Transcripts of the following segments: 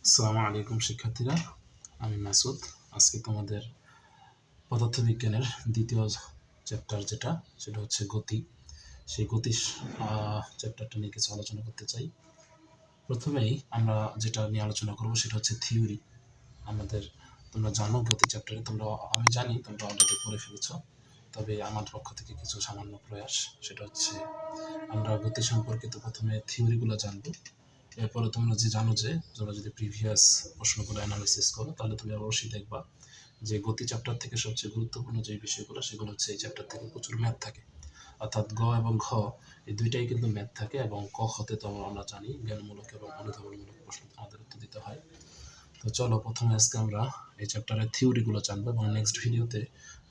আসসালামু আলাইকুম শিক্ষার্থীরা, আমি মাসুদ। আজকে তোমাদের পদার্থবিজ্ঞানের দ্বিতীয় চ্যাপ্টার সেটা হচ্ছে গতি। সেই গতি চ্যাপ্টারটা নিয়ে কিছু আলোচনা করতে চাই। প্রথমেই আমরা যেটা নিয়ে আলোচনা করব সেটা হচ্ছে থিওরি। তোমরা জানো গতি চ্যাপ্টারে আমি জানি তোমরা অলরেডি পড়ে ফেলেছ, তবে আমার পক্ষ থেকে কিছু সামান্য প্রয়াস। সেটা হচ্ছে আমরা গতি সম্পর্কিত প্রথমে থিওরিগুলো জানবো। এরপরে তোমরা যদি প্রিভিয়াস প্রশ্নগুলো অ্যানালাইসিস করো তাহলে তুমি অবশ্যই দেখবা যে গতি চ্যাপ্টার থেকে সবচেয়ে গুরুত্বপূর্ণ যে বিষয়গুলো সেগুলো হচ্ছে এই চ্যাপ্টার থেকে প্রচুর ম্যাথ থাকে। অর্থাৎ গ এবং ঘ এই দুইটাই কিন্তু ম্যাথ থাকে, এবং ক খতে তো আমরা জানি জ্ঞানমূলক এবং অনুধাবনমূলক প্রশ্ন আমাদের উত্তর দিতে হয়। তো চলো প্রথমে আজকে আমরা এই চ্যাপ্টারের থিওরিগুলো জানবো এবং নেক্সট ভিডিওতে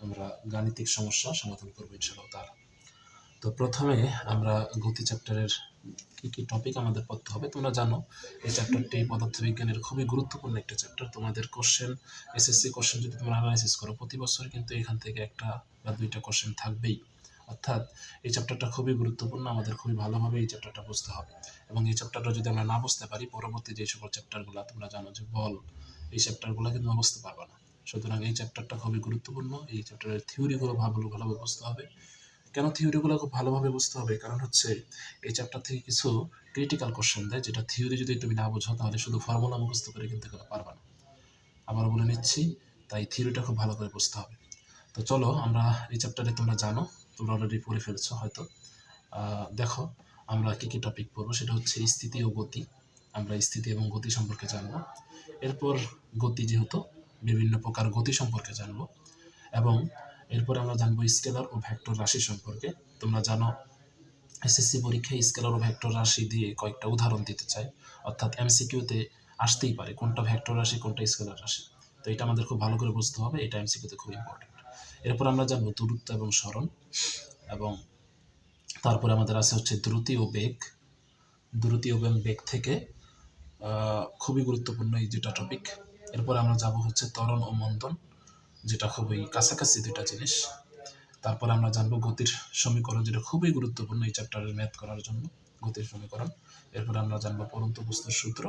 আমরা গাণিতিক সমস্যা সমাধান করবো ইনশাআল্লাহ তাআলা। তো প্রথমে আমরা গতি চ্যাপ্টারের কি কি টপিক আমাদের পড়তে হবে। তোমরা জানো এই চ্যাপ্টারটি পদার্থবিজ্ঞানের খুবই গুরুত্বপূর্ণ একটা চ্যাপ্টার। তোমাদের এসএসসি কোশ্চেন যদি তোমরা অ্যানালাইসিস করো, প্রতি বছর কিন্তু এখান থেকে একটা বা দুইটা কোশ্চেন থাকবেই। অর্থাৎ এই চ্যাপ্টারটা খুবই গুরুত্বপূর্ণ, আমাদের খুবই ভালোভাবে এই চ্যাপ্টারটা বুঝতে হবে। এবং এই চ্যাপ্টারটা যদি আমরা না বুঝতে পারি, পরবর্তী যে সকল চ্যাপ্টারগুলো তোমরা জানো যে বল, এই চ্যাপ্টারগুলো কিন্তু আমরা বুঝতে পারবো না। সুতরাং এই চ্যাপ্টারটা খুবই গুরুত্বপূর্ণ। এই চ্যাপ্টারের থিওরিগুলো ভালোভাবে বুঝতে হবে। কেন থিওরিগুলো খুব ভালোভাবে বুঝতে হবে? কারণ হচ্ছে এই চ্যাপ্টার থেকে কিছু ক্রিটিক্যাল কোশ্চেন দেয়, যেটা থিওরি যদি তুমি না বোঝো তাহলে শুধু ফর্মুলা মুখস্থ করে কিন্তু এগুলো পারবা না। আবার বলে নিচ্ছি, তাই থিওরিটা খুব ভালো করে বুঝতে হবে। তো চলো আমরা এই চ্যাপ্টারে, তোমরা জানো, তোমরা অলরেডি পড়ে ফেলেছো হয়তো। দেখো আমরা কি কি টপিক পড়বো। সেটা হচ্ছে স্থিতি ও গতি। আমরা স্থিতি এবং গতি সম্পর্কে জানবো। এরপর গতি, যেহেতু বিভিন্ন প্রকার গতি সম্পর্কে জানবো। এবং এরপরে আমরা জানবো স্কেলার ও ভেক্টর রাশি সম্পর্কে। তোমরা জানো এসএসসি পরীক্ষায় স্কেলার ও ভেক্টর রাশি দিয়ে কয়েকটা উদাহরণ দিতে চাই, অর্থাৎ এমসিকিউতে আসতেই পারে কোনটা ভেক্টর রাশি কোনটা স্কেলার রাশি। তো এটা আমাদের খুব ভালো করে বুঝতে হবে, এটা এমসিকিউতে খুব ইম্পর্টেন্ট। এরপর আমরা জানবো দূরত্ব এবং সরণ, এবং তারপরে আমাদের আছে হচ্ছে দ্রুতি ও বেগ। দ্রুতি এবং বেগ থেকে খুবই গুরুত্বপূর্ণ এই দুটা টপিক। এরপর আমরা যাব হচ্ছে ত্বরণ ও মন্দন, যেটা খুবই কাছাকাছি দুটা জিনিস। তারপর আমরা জানবো গতির সমীকরণ, যেটা খুবই গুরুত্বপূর্ণ এই চ্যাপ্টারের ম্যাথ করার জন্য, গতির সমীকরণ। এরপরে আমরা জানবো পরন্ত বস্তুর সূত্র,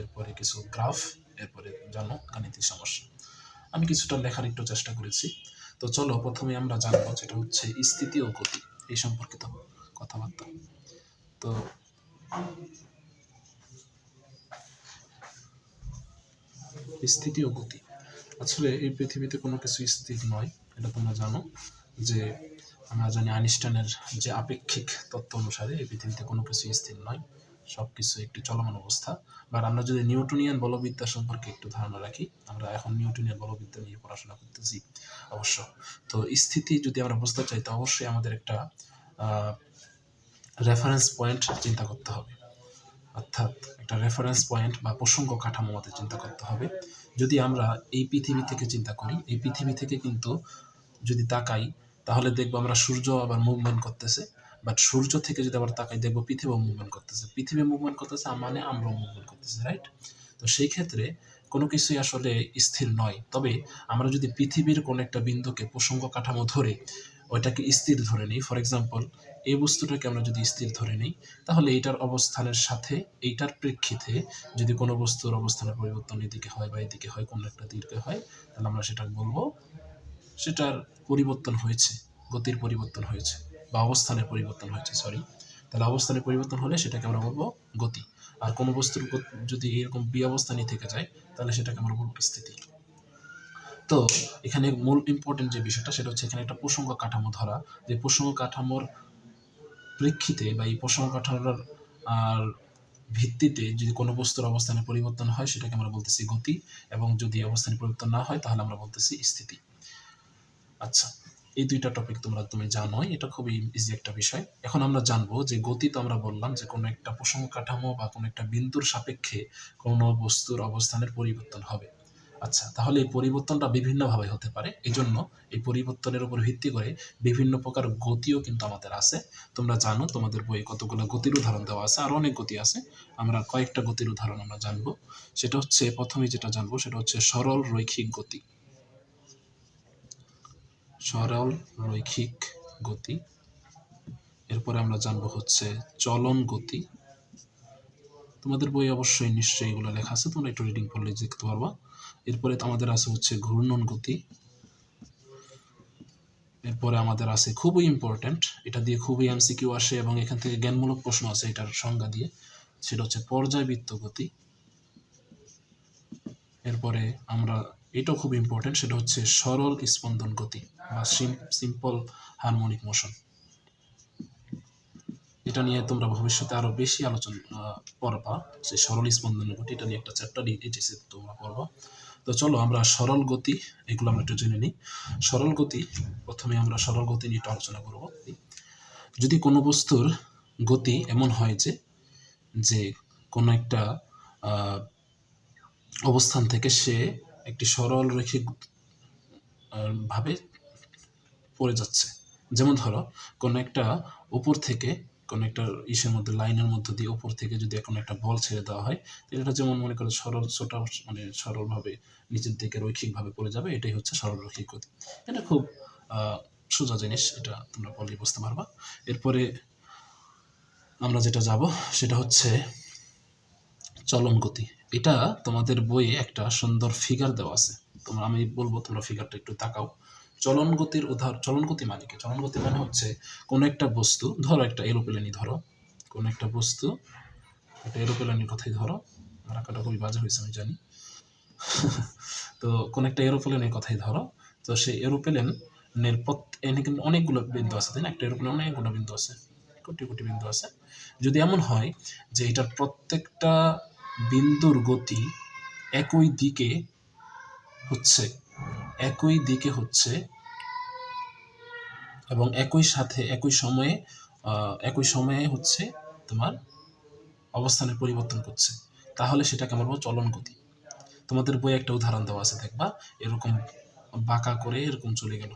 এরপরে কিছু গ্রাফ, এরপরে জানো গাণিতিক সমস্যা। আমি কিছুটা লেখার একটু চেষ্টা করেছি। তো চলো প্রথমে আমরা জানবো যেটা হচ্ছে স্থিতি ও গতি, এই সম্পর্কিত কথাবার্তা। তো স্থিতি ও গতি, আসলে এই পৃথিবীতে কোনো কিছু স্থির নয়, এটা তোমরা জানো। যে আমরা জানি আইনস্টাইনের যে আপেক্ষিক তত্ত্ব অনুসারে এই পৃথিবীতে কোনো কিছু স্থির নয়, সব কিছু একটি চলমান অবস্থা। বাট আমরা যদি নিউটনিয়ান বলবিদ্যা সম্পর্কে একটু ধারণা রাখি, আমরা এখন নিউটনিয়ান বলবিদ্যা নিয়ে পড়াশোনা করতেছি অবশ্য। তো স্থিতি যদি আমরা বুঝতে চাই, তো অবশ্যই আমাদের একটা রেফারেন্স পয়েন্ট চিন্তা করতে হবে। অর্থাৎ একটা রেফারেন্স পয়েন্ট বা প্রসঙ্গ কাঠামো মতে চিন্তা করতে হবে। যদি আমরা এই পৃথিবী থেকে চিন্তা করি, এই পৃথিবী থেকে কিন্তু যদি তাকাই তাহলে দেখবো আমরা সূর্য আবার মুভমেন্ট করতেছে। বাট সূর্য থেকে যদি আবার তাকাই দেখবো পৃথিবী মুভমেন্ট করতেছে। পৃথিবী মুভমেন্ট করতেছে মানে আমরাও মুভমেন্ট করতেছি, রাইট? তো সেই ক্ষেত্রে কোনো কিছুই আসলে স্থির নয়। তবে আমরা যদি পৃথিবীর কোনো একটা বিন্দুকে প্রসঙ্গ কাঠামো ধরে ওইটাকে স্থির ধরে নিই, ফর এক্সাম্পল এই বস্তুটাকে আমরা যদি স্থির ধরে নিই, তাহলে এইটার অবস্থানের সাথে এইটার প্রেক্ষিতে যদি কোনো বস্তুর অবস্থানের পরিবর্তন এদিকে হয় বা এদিকে হয়, কোনো একটা দিকে হয়, তাহলে আমরা সেটা বলবো সেটার পরিবর্তন হয়েছে, গতির পরিবর্তন হয়েছে বা অবস্থানের পরিবর্তন হয়েছে, সরি। তাহলে অবস্থানের পরিবর্তন হলে সেটাকে আমরা বলবো গতি। আর কোনো বস্তুর যদি এরকম বি অবস্থানই থেকে যায় তাহলে সেটাকে আমরা বলবো স্থিতি। তো এখানে মূল ইম্পর্টেন্ট যে বিষয়টা সেটা হচ্ছে এখানে একটা প্রসঙ্গ কাঠামো ধরা, যে প্রসঙ্গ কাঠামোর প্রেক্ষিতে বা এই প্রসঙ্গ কাঠামোর আর ভিত্তিতে যদি কোনো বস্তুর অবস্থানের পরিবর্তন হয় সেটাকে আমরা বলতেছি গতি, এবং যদি অবস্থানের পরিবর্তন না হয় তাহলে আমরা বলতেছি স্থিতি। আচ্ছা, এই দুইটা টপিক তুমি জানোই, এটা খুবই ইজি একটা বিষয়। এখন আমরা জানবো যে গতি, তো আমরা বললাম যে কোনো একটা প্রসঙ্গ কাঠামো বা কোনো একটা বিন্দুর সাপেক্ষে কোনো বস্তুর অবস্থানের পরিবর্তন হবে। আচ্ছা, তাহলে এই পরিবর্তনটা বিভিন্নভাবে হতে পারে। এই জন্য এই পরিবর্তনের উপর ভিত্তি করে বিভিন্ন প্রকার গতিও কিন্তু আমাদের আছে। তোমরা জানো তোমাদের বইয়ে কতগুলো গতির উদাহরণ দেওয়া আছে, আর অনেক গতি আছে। আমরা কয়েকটা গতির উদাহরণ আমরা জানবো। সেটা হচ্ছে প্রথমে যেটা জানবো সেটা হচ্ছে সরল রৈখিক গতি। সরল রৈখিক গতি। এরপরে আমরা জানবো হচ্ছে চলন গতি। তোমাদের বই অবশ্যই নিশ্চয়ই এগুলো লেখা আছে, তোমরা একটু রিডিং করলে দেখতে পারবা। এরপরে আমাদের আছে হচ্ছে ঘূর্ণন গতি। এরপরে আমাদের আছে খুবই ইম্পর্টেন্ট, এটা দিয়ে খুবই এমসিকিউ আসে এবং এখান থেকে জ্ঞানমূলক প্রশ্ন আছে এটার সংজ্ঞা দিয়ে, সেটা হচ্ছে পর্যায়বৃত্ত গতি। এরপরে আমরা এটাও খুব ইম্পর্টেন্ট, সেটা হচ্ছে সরল স্পন্দন গতি বা সিম্পল হারমোনিক মোশন। এটা নিয়ে তোমরা ভবিষ্যতে আরো বেশি আলোচনা পড়বা, যে সরল স্পন্দন গতি, এটা নিয়ে একটা চ্যাপ্টার এইচএসসি তোমরা পড়বা। তো চলো আমরা সরল গতি এগুলো আমরা একটু জেনে নিই। সরল গতি, প্রথমে আমরা সরল গতি নিয়ে একটু আলোচনা করব। যদি কোনো বস্তুর গতি এমন হয় যে কোনো একটা অবস্থান থেকে সে একটি সরল রৈখিক ভাবে পড়ে যাচ্ছে, যেমন ধরো কোনো একটা উপর থেকে কোনো একটা ইসের মধ্যে লাইনের মধ্যে দিয়ে উপর থেকে যদি কোনো একটা বল ছেড়ে দেওয়া হয়, এটা যেমন মনে করো সরল ছোটা মানে সরলভাবে নিচের দিকে রৈখিকভাবে পড়ে যাবে, এটাই হচ্ছে সরল রৈখিক গতি। এটা খুব সোজা জিনিস, এটা তোমরা বললে বুঝতে পারবা। এরপরে আমরা যেটা যাব সেটা হচ্ছে চলন গতি। এটা তোমাদের বইয়ে একটা সুন্দর ফিগার দেওয়া আছে, আমি বলবো তোমরা ফিগারটা একটু তাকাও। চলন গতির চলন গতি মানে কি? চলন গতি মানে হচ্ছে কোনো একটা বস্তু, ধরো একটা এরোপ্লেনই ধরো, কোনো একটা বস্তু, একটা এরোপ্লেনের কথাই ধরো, রাখাটা খুবই বাজে হয়েছে আমি জানি। তো কোনো একটা এরোপ্লেনের কথাই ধরো, তো সেই এরোপ্লেনের কিন্তু অনেকগুলো বিন্দু আছে, তাই না? একটা এরোপ্লেনে অনেকগুলো বিন্দু আছে, কোটি কোটি বিন্দু আছে। যদি এমন হয় যে এটার প্রত্যেকটা বিন্দুর গতি একই দিকে হচ্ছে এবং একই সময়ে হচ্ছে তোমার অবস্থানের পরিবর্তন করছে, তাহলে সেটাকে আমরা বলবো চলন গতি। তোমাদের বইয়ে একটা উদাহরণ দেওয়া আছে, দেখবা এরকম বাঁকা করে এরকম চলে গেল।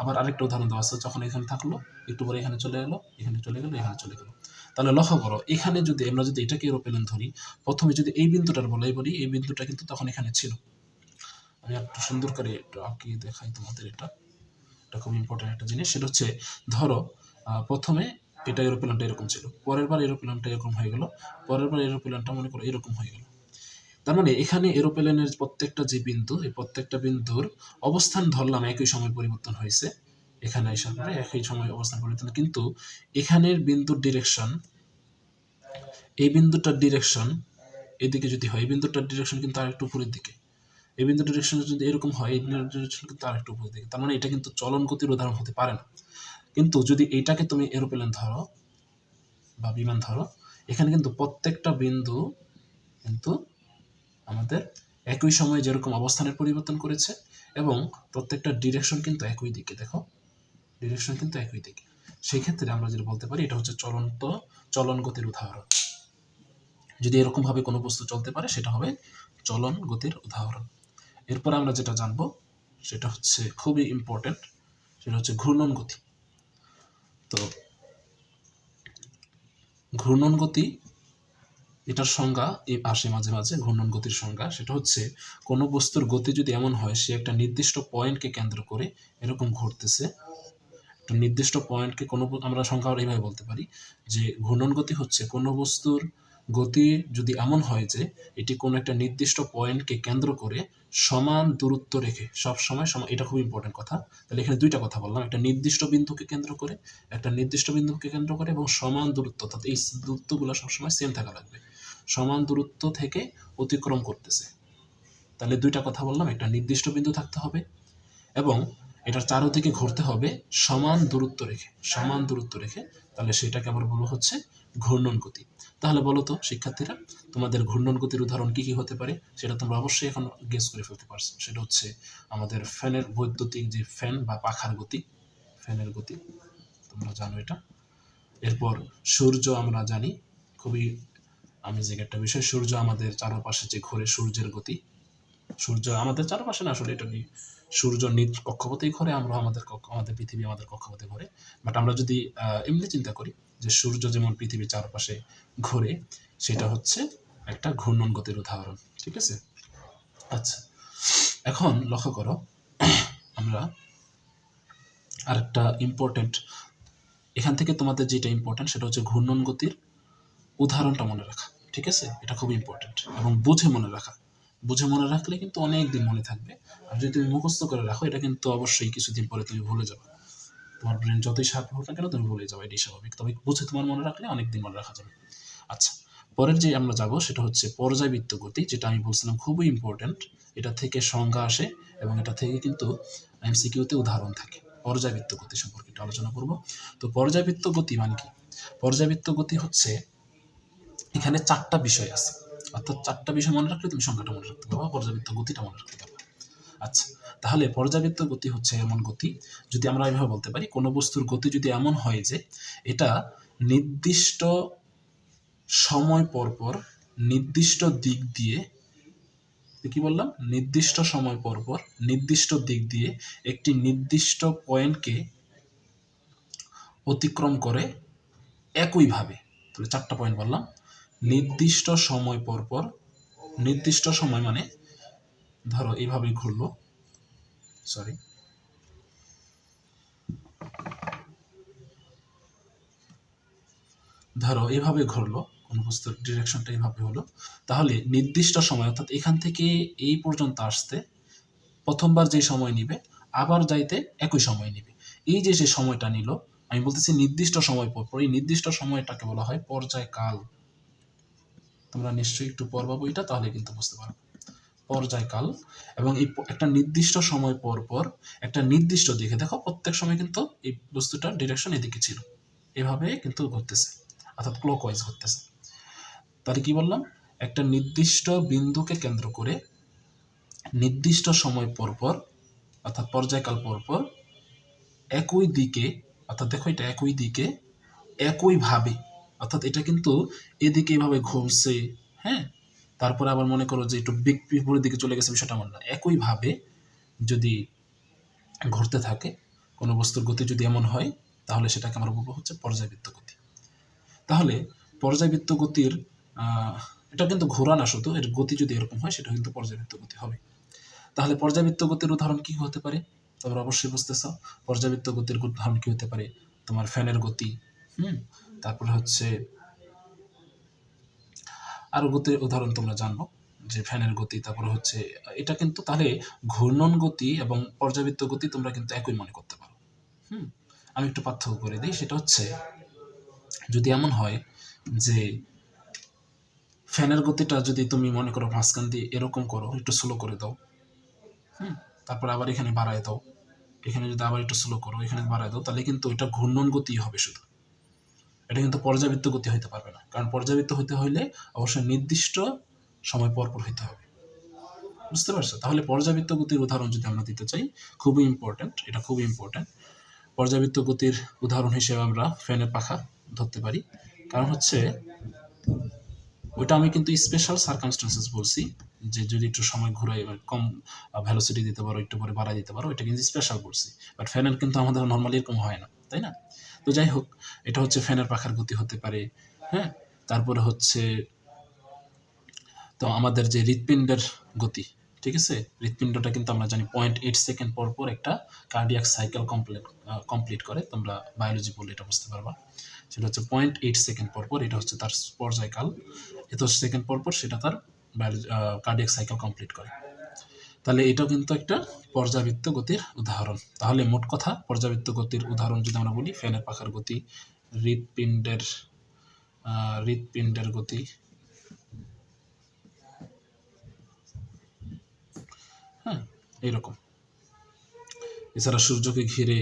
আবার আরেকটা উদাহরণ দেওয়া আছে, যখন এখানে থাকলো একটু পরে এখানে চলে এলো, এখানে চলে গেল, এখানে চলে গেল। তাহলে লক্ষ্য করো, এখানে যদি আমরা এটাকে এরোপ্লেন ধরি, প্রথমে যদি এই বিন্দুটার বলি, এই বিন্দুটা কিন্তু তখন এখানে ছিল। আমি একটু সুন্দর করে একটু আঁকিয়ে দেখাই তোমাদের। এটা খুব ইম্পর্টেন্ট একটা জিনিস, সেটা হচ্ছে ধরো প্রথমে এটা এরোপ্লেনটা এরকম ছিল, পরের বার এরোপ্লেনটা এরকম হয়ে গেল, পরের বার এরোপ্লেনটা মনে করো এরকম হয়ে গেল। তার মানে এখানে এরোপ্লেনের প্রত্যেকটা যে বিন্দু, এই প্রত্যেকটা বিন্দুর অবস্থান ধরলাম একই সময় পরিবর্তন হয়েছে, এখানে এসে একই সময় অবস্থান পরিবর্তন, কিন্তু এখানের বিন্দুর ডিরেকশন, এই বিন্দুটার ডিরেকশন এদিকে যদি হয়, এই বিন্দুটার ডিরেকশন কিন্তু আরেকটু উপরের দিকে, এই বিন্দুর ডিরেকশন যদি এরকম হয়, এই বিন্দুর ডিরেকশন কিন্তু আরেকটু উপরের দিকে। তার মানে এটা কিন্তু চলন গতির উদাহরণ হতে পারে না। কিন্তু যদি এইটাকে তুমি এরোপ্লেন ধরো বা বিমান ধরো, এখানে কিন্তু প্রত্যেকটা বিন্দু কিন্তু আমাদের একই সময়ে যেরকম অবস্থানের পরিবর্তন করেছে এবং প্রত্যেকটা ডিরেকশন কিন্তু একই দিকে, দেখো ডিরেকশন কিন্তু একই দিকে। সেই ক্ষেত্রে আমরা যেটা বলতে পারি এটা হচ্ছে চলন গতির উদাহরণ। যদি এরকম ভাবে কোনো বস্তু চলতে পারে সেটা হবে চলন গতির উদাহরণ। এরপর আমরা যেটা জানবো সেটা হচ্ছে খুবই ইম্পর্টেন্ট, সেটা হচ্ছে ঘূর্ণন গতি। তো ঘূর্ণন গতি এটার সংজ্ঞা আসে মাঝে মাঝে, ঘূর্ণন গতির সংজ্ঞা সেটা হচ্ছে কোনো বস্তুর গতি যদি এমন হয় সে একটা নির্দিষ্ট পয়েন্টকে কেন্দ্র করে এরকম ঘুরতেছে, একটা নির্দিষ্ট পয়েন্টকে আমরা সংজ্ঞা এইভাবে বলতে পারি যে ঘূর্ণন গতি হচ্ছে কোনো বস্তুর গতি যদি এমন হয় যে এটি কোনো একটা নির্দিষ্ট পয়েন্টকে কেন্দ্র করে সমান দূরত্ব রেখে সব সময় এটা খুব ইম্পর্টেন্ট কথা। তাহলে এখানে দুইটা কথা বললাম, একটা নির্দিষ্ট বিন্দুকে কেন্দ্র করে এবং সমান দূরত্ব, অর্থাৎ এই দূরত্বগুলো সবসময় সেম থাকা লাগবে, সমান দূরত্ব থেকে অতিক্রম করতেছে। তাহলে দুইটা কথা বললাম, একটা নির্দিষ্ট বিন্দু থাকতে হবে এবং এটার চারদিকে ঘুরতে হবে সমান দূরত্ব রেখে, তাহলে সেটাকে আবার বলবো হচ্ছে ঘূর্ণন গতি। তাহলে বলো তো শিক্ষার্থীরা, তোমাদের ঘূর্ণন গতির উদাহরণ কি কি হতে পারে সেটা তোমরা অবশ্যই এখন গেস করে ফেলতে পারছো। সেটা হচ্ছে আমাদের ফ্যানের বৈদ্যুতিক যে ফ্যান বা পাখার গতি, ফ্যানের গতি তোমরা জানো এটা। এরপর সূর্য আমরা জানি, খুবই আমেজিং একটা বিষয়, সূর্য আমাদের চারপাশে যে ঘোরে, সূর্যের গতি, সূর্য আমাদের চারপাশে না, আসলে এটা সূর্য নিজ কক্ষপথেই ঘোরে, আমরা আমাদের পৃথিবী আমাদের কক্ষপথে ঘোরে। বাট আমরা যদি এমনি চিন্তা করি যে সূর্য যেমন পৃথিবীর চারপাশে ঘোরে, সেটা হচ্ছে একটা ঘূর্ণন গতির উদাহরণ। ঠিক আছে, আচ্ছা এখন লক্ষ্য করো, আমরা আরেকটা ইম্পর্টেন্ট, এখান থেকে তোমাদের যেটা ইম্পর্টেন্ট সেটা হচ্ছে ঘূর্ণন গতির উদাহরণটা মনে রাখা। ঠিক আছে, এটা খুব ইম্পর্টেন্ট এবং বুঝে মনে রাখা। বুঝে মনে রাখলে কিন্তু অনেক দিন মনে থাকবে। আর যদি তুমি মুখস্থ করে রাখো এটা কিন্তু অবশ্যই কিছুদিন পরে তুমি ভুলে যাবে। তোমার ব্রেন যতই শার্প হোক না কেন তুমি ভুলে যাবে, এটাই স্বাভাবিক। তবে বুঝে তোমার মনে রাখলে অনেক দিন মনে রাখা যাবে। আচ্ছা, পরের যে আমরা যাব সেটা হচ্ছে পর্যায়বৃত্ত গতি, যেটা আমি বলছিলাম খুবই ইম্পর্টেন্ট। এটা থেকে সংজ্ঞা আসে এবং এটা থেকে কিন্তু এমসিকিউতে উদাহরণ থাকে। পর্যায়বৃত্ত গতি সম্পর্কে একটু আলোচনা করব। তো পর্যায়বৃত্ত গতি মানে কি? পর্যায়বৃত্ত গতি হচ্ছে, এখানে 4টা বিষয় আছে, অর্থাৎ 4টা বিষয় মনে রাখলে তুমি সংখ্যাটা মনে রাখতে পারবা, পর্যাবৃত্ত গতিটা মনে রাখতে পারবা। আচ্ছা, তাহলে পর্যাবৃত্ত গতি হচ্ছে এমন গতি, যদি আমরা এভাবে বলতে পারি, কোনো বস্তুর গতি যদি এমন হয় যে এটা নির্দিষ্ট সময় পরপর নির্দিষ্ট দিক দিয়ে, কি বললাম, নির্দিষ্ট সময় পরপর নির্দিষ্ট দিক দিয়ে একটি নির্দিষ্ট পয়েন্টকে অতিক্রম করে একইভাবে। তাহলে 4টা পয়েন্ট বললাম। নির্দিষ্ট সময় পরপর, নির্দিষ্ট সময় মানে ধরো এইভাবে ঘুরলো, সরি, ধরো এইভাবে ঘুরলো, কোন বস্তুর ডিরেকশনটা এইভাবে হলো, তাহলে নির্দিষ্ট সময়, অর্থাৎ এখান থেকে এই পর্যন্ত আসতে প্রথমবার যে সময় নিবে আবার যাইতে একই সময় নিবে। এই যে যে সময়টা নিল, আমি বলতেছি নির্দিষ্ট সময় পর, এই নির্দিষ্ট সময়টাকে বলা হয় পর্যায়কাল। তোমরা নিশ্চয়ই একটু পড়বা বইটা, তাহলে কিন্তু বুঝতে পারবে পর্যায়কাল। এবং এই একটা নির্দিষ্ট সময় পর পর একটা নির্দিষ্ট দিকে, দেখো প্রত্যেক সময় কিন্তু এই বস্তুটার ডিরেকশন এদিকে ছিল, এভাবে কিন্তু ঘুরতেছে, অর্থাৎ ক্লকওয়াইজ ঘুরতেছে। তাহলে কি বললাম, একটা নির্দিষ্ট বিন্দুকে কেন্দ্র করে নির্দিষ্ট সময় পরপর, অর্থাৎ পর্যায়কাল পরপর একই দিকে, অর্থাৎ দেখো এটা একই দিকে একইভাবে, অর্থাৎ এটা কিন্তু এদিকে এইভাবে ঘুরছে, হ্যাঁ, তারপরে আবার মনে করো যে একটু বিপরীত দিকে চলে গেছে, বিষয়টা এমন না। একইভাবে যদি ঘুরতে থাকে কোনো বস্তুর গতি যদি এমন হয়, তাহলে সেটাকে আমরা বলবো হচ্ছে পর্যায়বৃত্ত গতি। তাহলে পর্যায়বৃত্ত গতির এটা কিন্তু ঘোরা না, শুধু এর গতি যদি এরকম হয় সেটা কিন্তু পর্যায়বৃত্ত গতি হবে। তাহলে পর্যাবৃত্ত গতির উদাহরণ কি হতে পারে? তোমরা অবশ্যই বুঝতেছ পর্যাবৃত্ত গতির উদাহরণ কি হতে পারে। তোমার ফ্যানের গতি, তারপরে হচ্ছে আরো গতির উদাহরণ তোমরা জানবো, যে ফ্যানের গতি, তারপরে হচ্ছে এটা কিন্তু, তাহলে ঘূর্ণন গতি এবং পর্যাবৃত্ত গতি তোমরা কিন্তু একই মনে করতে পারো। আমি একটু পার্থক্য করে দিই, সেটা হচ্ছে যদি এমন হয় যে ফ্যানের গতিটা যদি তুমি মনে করো মাঝখান দিয়ে এরকম করো, একটু স্লো করে দাও, তারপর আবার এখানে বাড়ায় দাও, এখানে যদি আবার একটু স্লো করো, এখানে বাড়ায় দাও, তাহলে কিন্তু এটা ঘূর্ণন গতি হবে শুধু। এটা কিন্তু পর্যাবৃত্ত গতি হইতে পারবে না, কারণ পর্যাবৃত্ত হইতে হইলে অবশ্যই নির্দিষ্ট সময় পর পর হইতে হবে। বুঝতে পারছো? তাহলে পর্যাবৃত্ত গতির উদাহরণ যদি আমরা দিতে চাই, খুবই ইম্পর্টেন্ট, এটা খুবই ইম্পর্টেন্ট। পর্যাবৃত্ত গতির উদাহরণ হিসেবে আমরা ফ্যানের পাখা ধরতে পারি, কারণ হচ্ছে ওইটা আমি কিন্তু স্পেশাল সার্কামস্টেন্সেস বলছি, যে যদি একটু সময় ঘুরাই, কম ভ্যালোসিটি দিতে পারো, একটু পরে বাড়াই দিতে পারো, এটা কিন্তু স্পেশাল বলছি। বাট ফ্যানের কিন্তু আমাদের নর্মালি এরকম হয় না, তাই না? তো যাই হোক, এটা হচ্ছে ফ্যানের পাখার গতি হতে পারে। হ্যাঁ, তারপরে হচ্ছে তো আমাদের যে হৃৎপিণ্ডের গতি, ঠিক আছে, হৃৎপিণ্ডটা কিন্তু আমরা জানি 0.8 সেকেন্ড পর পর একটা কার্ডিয়াক সাইকেল কমপ্লিট করে। তোমরা বায়োলজি বললে এটা বুঝতে পারবা। সেটা হচ্ছে 0.8 সেকেন্ড পর পর, এটা হচ্ছে তার পর্যায়কাল। এত সেকেন্ড পর পর সেটা তার কার্ডিয়াক সাইকেল কমপ্লিট করে। তাহলে এটাও কিন্তু একটা পর্যাবৃত্ত গতির উদাহরণ। তাহলে মোট কথা, পর্যাবৃত্ত গতির উদাহরণ যদি আমরা বলি, ফ্যানের পাখার গতি, হৃৎপিণ্ডের গতি, হ্যাঁ, এইরকম। এছাড়া সূর্যকে ঘিরে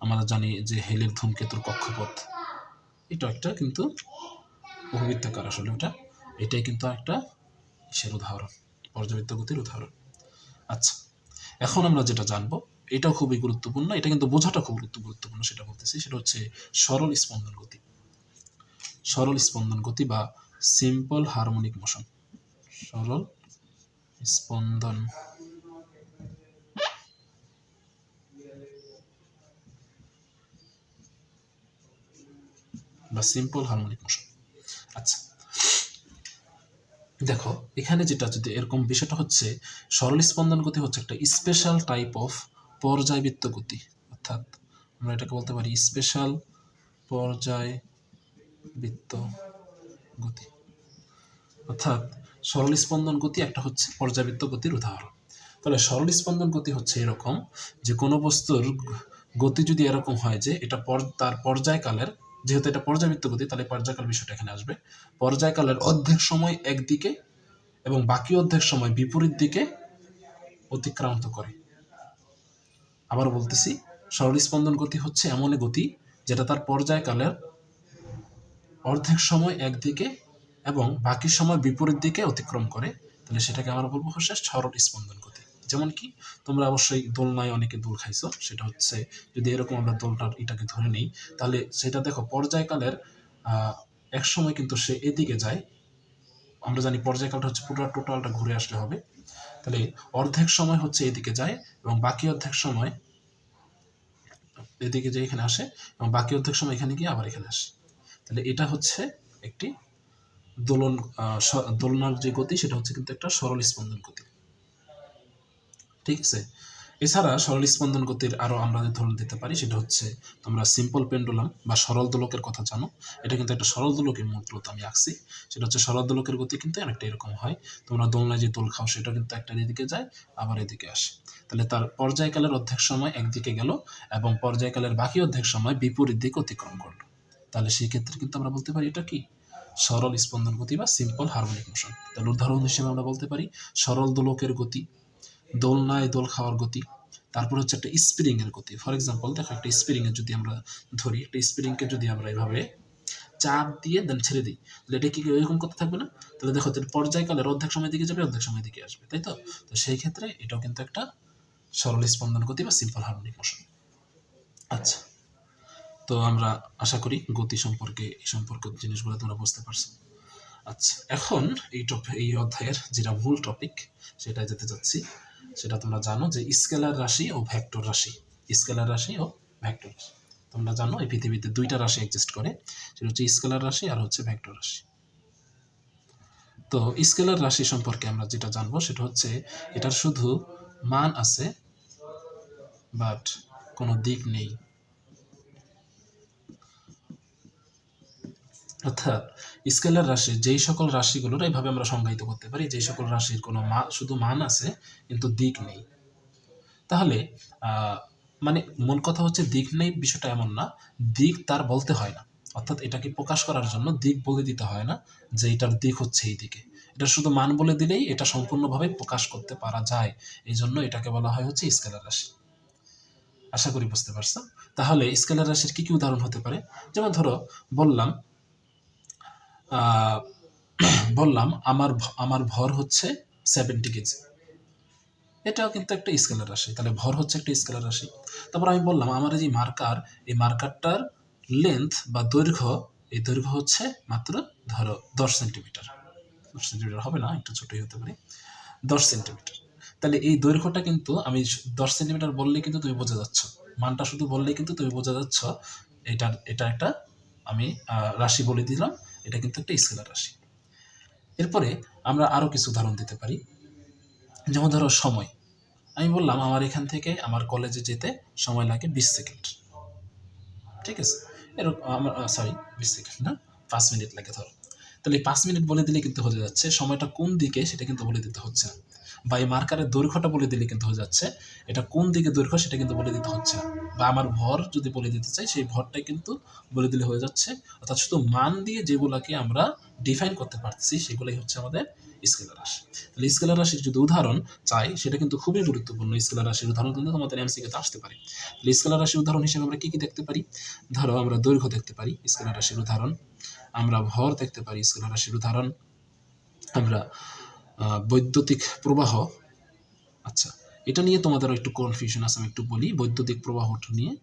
আমরা জানি যে হেলির ধূমকেতুর কক্ষপথ, এটা একটা কিন্তু উপবৃত্তাকার, আসলে এটাই কিন্তু একটা কিসের উদাহরণ, পর্যাবৃত্ত গতির উদাহরণ। আচ্ছা, এখন আমরা যেটা জানবো এটাও খুবই গুরুত্বপূর্ণ, এটা কিন্তু বোঝাটা খুব গুরুত্বপূর্ণ, সেটা বলতেছি, সেটা হচ্ছে সরল স্পন্দন গতি। সরল স্পন্দন গতি বা সিম্পল হারমোনিক মোশন। সরল স্পন্দন বা সিম্পল হারমোনিক মোশন। আচ্ছা, দেখো এখানে যেটা, যদি এরকম বিষয়টা হচ্ছে, সরল স্পন্দন গতি হচ্ছে একটা স্পেশাল টাইপ অফ পর্যায়বৃত্ত গতি, অর্থাৎ আমরা এটাকে বলতে পারি স্পেশাল পর্যায়বৃত্ত গতি। অর্থাৎ সরল স্পন্দন গতি একটা হচ্ছে পর্যাবৃত্ত গতির উদাহরণ। তাহলে সরল স্পন্দন গতি হচ্ছে এরকম যে কোনো বস্তুর গতি যদি এরকম হয় যে এটা তার পর্যায়কালের, যেহেতু এটা পর্যাবৃত্ত গতি তাহলে পর্যায়কাল বিষয়টা এখানে আসবে, পর্যায়কালের অর্ধেক সময় একদিকে এবং বাকি অর্ধেক সময় বিপরীত দিকে অতিক্রান্ত করে। আবার বলতেছি, সরল স্পন্দন গতি হচ্ছে এমন গতি যেটা তার পর্যায়কালের অর্ধেক সময় একদিকে এবং বাকি সময় বিপরীত দিকে অতিক্রম করে, তাহলে সেটাকে আমরা বলবো হচ্ছে সরল স্পন্দন গতি। যেমন কি তোমরা অবশ্যই দোলনায় অনেকে দোল খাইছো, সেটা হচ্ছে যদি এরকম আমরা দোলটার এটাকে ধরে নিই তাহলে সেটা দেখো পর্যায়কালের এক সময় কিন্তু সে এদিকে যায়, আমরা জানি পর্যায়কালটা হচ্ছে পুরো টোটালটা ঘুরে আসলে হবে, তাহলে অর্ধেক সময় হচ্ছে এদিকে যায় এবং বাকি অর্ধেক সময় এদিকে যে এখানে আসে এবং বাকি অর্ধেক সময় এখানে গিয়ে আবার এখানে আসে। তাহলে এটা হচ্ছে একটি দোলনার যে গতি সেটা হচ্ছে কিন্তু একটা সরল স্পন্দন গতি। ঠিক আছে, এছাড়া সরল স্পন্দন গতির আরো আমরা ধরন দিতে পারি, সেটা হচ্ছে তোমরা সিম্পল পেন্ডুলাম বা সরল দোলকের কথা জানো, এটা কিন্তু একটা সরল দোলকের মূলত আমি আঁকছি, সেটা হচ্ছে সরল দোলকের গতি কিন্তু অনেকটা এরকম হয়, তোমরা দোলনায় যে দোল খাও সেটা কিন্তু একটা এদিকে যায় আবার এদিকে আসে, তাহলে তার পর্যায়কালের অর্ধেক সময় একদিকে গেল এবং পর্যায়কালের বাকি অর্ধেক সময় বিপরীত দিকে অতিক্রম করলো, তাহলে সেই ক্ষেত্রে কিন্তু আমরা বলতে পারি এটা কি সরল স্পন্দন গতি বা সিম্পল হারমোনিক মোশন। তাহলে উদাহরণ হিসেবে আমরা বলতে পারি সরল দোলকের গতি, দোলনায় দোল খাওয়ার গতি, তারপর হচ্ছে একটা স্প্রিং এর গতি। ফর এক্সাম্পল দেখো একটা স্প্রিং এর যদি আমরা ধরি, একটা স্প্রিংকে যদি আমরা এভাবে চাপ দিয়ে দেন ছেড়ে দিই তাহলে এটা কি এরকম করতে থাকবে না, তাহলে দেখো পর্যায়কালের অর্ধেক সময় দিকে যাবে অর্ধেক সময় দিকে আসবে, তাই তো? তো সেই ক্ষেত্রে এটাও কিন্তু একটা সরল স্পন্দন গতি বা সিম্পল হারমোনিক মোশন। আচ্ছা, তো আমরা আশা করি গতি সম্পর্কে এই সম্পর্কিত জিনিসগুলো তোমরা বুঝতে পারছো। আচ্ছা, এখন এই অধ্যায়ের যেটা মূল টপিক সেটা যেতে যাচ্ছি, সেটা তোমরা জানো যে স্কেলার রাশি ও ভেক্টর রাশি। স্কেলার রাশি ও ভেক্টর রাশি তোমরা জানো এই পৃথিবীতে দুইটা রাশি এক্সিস্ট করে, সেটা হচ্ছে স্কেলার রাশি আর হচ্ছে ভেক্টর রাশি। তো স্কেলার রাশি সম্পর্কে আমরা যেটা জানবো সেটা হচ্ছে এটার শুধু মান আছে বাট কোনো দিক নেই, অর্থাৎ স্কেলার রাশি যেই সকল রাশিগুলোর এইভাবে আমরা সংজ্ঞায়িত করতে পারি, যেই সকল রাশির কোনো শুধু মান আছে কিন্তু দিক নেই। তাহলে মানে মূল কথা হচ্ছে দিক নেই বিষয়টা এমন না, দিক তার বলতে হয় না, অর্থাৎ এটাকে প্রকাশ করার জন্য দিক বলে দিতে হয় না যে এটার দিক হচ্ছে এই দিকে, এটা শুধু মান বলে দিলেই এটা সম্পূর্ণভাবে প্রকাশ করতে পারা যায়, এই জন্য এটাকে বলা হয় হচ্ছে স্কেলার রাশি। আশা করি বুঝতে পারছো। তাহলে স্কেলার রাশির কি কি উদাহরণ হতে পারে, যেমন ধরো বললাম আমার ভর হচ্ছে 70 কেজি, এটাও কিন্তু একটা স্কেলার রাশি, তাহলে ভর হচ্ছে একটা স্কেলার রাশি। তারপর আমি বললাম আমার এই মার্কার, এই মার্কারটার লেন্থ বা দৈর্ঘ্য, এই দৈর্ঘ্য হচ্ছে মাত্র ধরো 10 সেন্টিমিটার, 10 সেন্টিমিটার হবে না, একটু ছোটই হতে পারে, 10 সেন্টিমিটার। তাহলে এই দৈর্ঘ্যটা কিন্তু আমি 10 সেন্টিমিটার বললেই কিন্তু তুমি বোঝা যাচ্ছ, মানটা শুধু বললেই কিন্তু তুমি বোঝা যাচ্ছ এটা একটা আমি রাশি বলে দিলাম, এটা কিন্তু একটা স্কেলার রাশি। এরপরে আমরা আরো কিছু উদাহরণ দিতে পারি, যেমন ধরো সময়, আমি বললাম আমার এখান থেকে আমার কলেজে যেতে সময় লাগে 20 সেকেন্ড, ঠিক আছে, এরকম আমার 20 সেকেন্ড না, 5 মিনিট লাগে ধরো, তাহলে 5 মিনিট বলে দিলে কিন্তু হয়ে যাচ্ছে, সময়টা কোন দিকে সেটা কিন্তু বলে দিতে হচ্ছে না, বা এই মার্কারের দৈর্ঘ্যটা বলে দিলে কিন্তু হয়ে যাচ্ছে এটা কোন দিকে দৈর্ঘ্য সেটা কিন্তু বলে দিতে হচ্ছে না, বা আমার ভর যদি বলে দিতে চাই সেই ভরটাই কিন্তু বলে দিলে হয়ে যাচ্ছে, অর্থাৎ শুধু মান দিয়ে যেগুলাকে আমরা ডিফাইন করতে পারছি সেগুলোই হচ্ছে আমাদের স্কেলার রাশি। তাহলে স্কেলার রাশির যদি উদাহরণ চাই সেটা কিন্তু খুবই গুরুত্বপূর্ণ, স্কেলার রাশির উদাহরণ কিন্তু আমাদের এমসিকিউতে আসতে পারে। তাহলে স্কেলার রাশির উদাহরণ হিসেবে আমরা কি কি দেখতে পারি, ধরো আমরা দৈর্ঘ্য দেখতে পারি স্কেলার রাশির উদাহরণ, আমরা ভর দেখতে পারি স্কেলার রাশির উদাহরণ, আমরা বৈদ্যুতিক প্রবাহ, আচ্ছা এটা নিয়ে তোমাদের একটু কনফিউশন আছে, আমি একটু বলি বৈদ্যুতিক প্রবাহটা নিয়ে,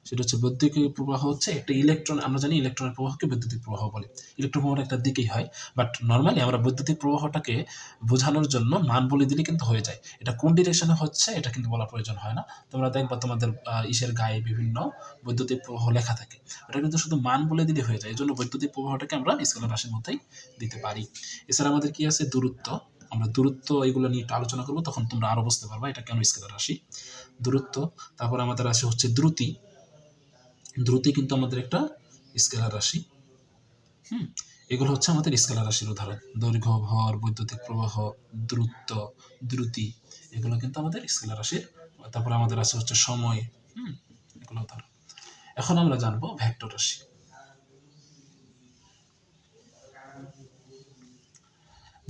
সেটা হচ্ছে বৈদ্যুতিক প্রবাহ হচ্ছে একটা ইলেকট্রন, আমরা জানি ইলেকট্রনের প্রবাহকে বৈদ্যুতিক প্রবাহ বলে, ইলেকট্রন প্রবাহটা একটা দিকেই হয়, বাট নর্মালি আমরা বৈদ্যুতিক প্রবাহটাকে বোঝানোর জন্য মান বলে দিলে কিন্তু হয়ে যায়, এটা কোন ডিরেকশনে হচ্ছে এটা কিন্তু বলার প্রয়োজন হয় না, তোমরা দেখবা তোমাদের ইসের গায়ে বিভিন্ন বৈদ্যুতিক প্রবাহ লেখা থাকে, এটা কিন্তু শুধু মান বলে দিলে হয়ে যায়, এই জন্য বৈদ্যুতিক প্রবাহটাকে আমরা স্কেলার রাশির মধ্যেই দিতে পারি। এছাড়া আমাদের কি আছে দূরত্ব, আমরা দূরত্ব এগুলো নিয়ে একটু আলোচনা করবো, তখন তোমরা আরো বুঝতে পারবা এটা কেন স্কেলার রাশি, দূরত্ব। তারপর আমাদের রাশি হচ্ছে দ্রুতি কিন্তু আমাদের একটা স্কেলার রাশি। এগুলো হচ্ছে আমাদের স্কেলার রাশির উদাহরণ। দৈর্ঘ্য, ভর, বৈদ্যুতিক প্রবাহ, দ্রুত, দ্রুতি, এগুলো কিন্তু আমাদের স্কেলার রাশির। তারপরে আমাদের আছে হচ্ছে সময়, এগুলো উদাহরণ। এখন আমরা জানবো ভেক্টর রাশি।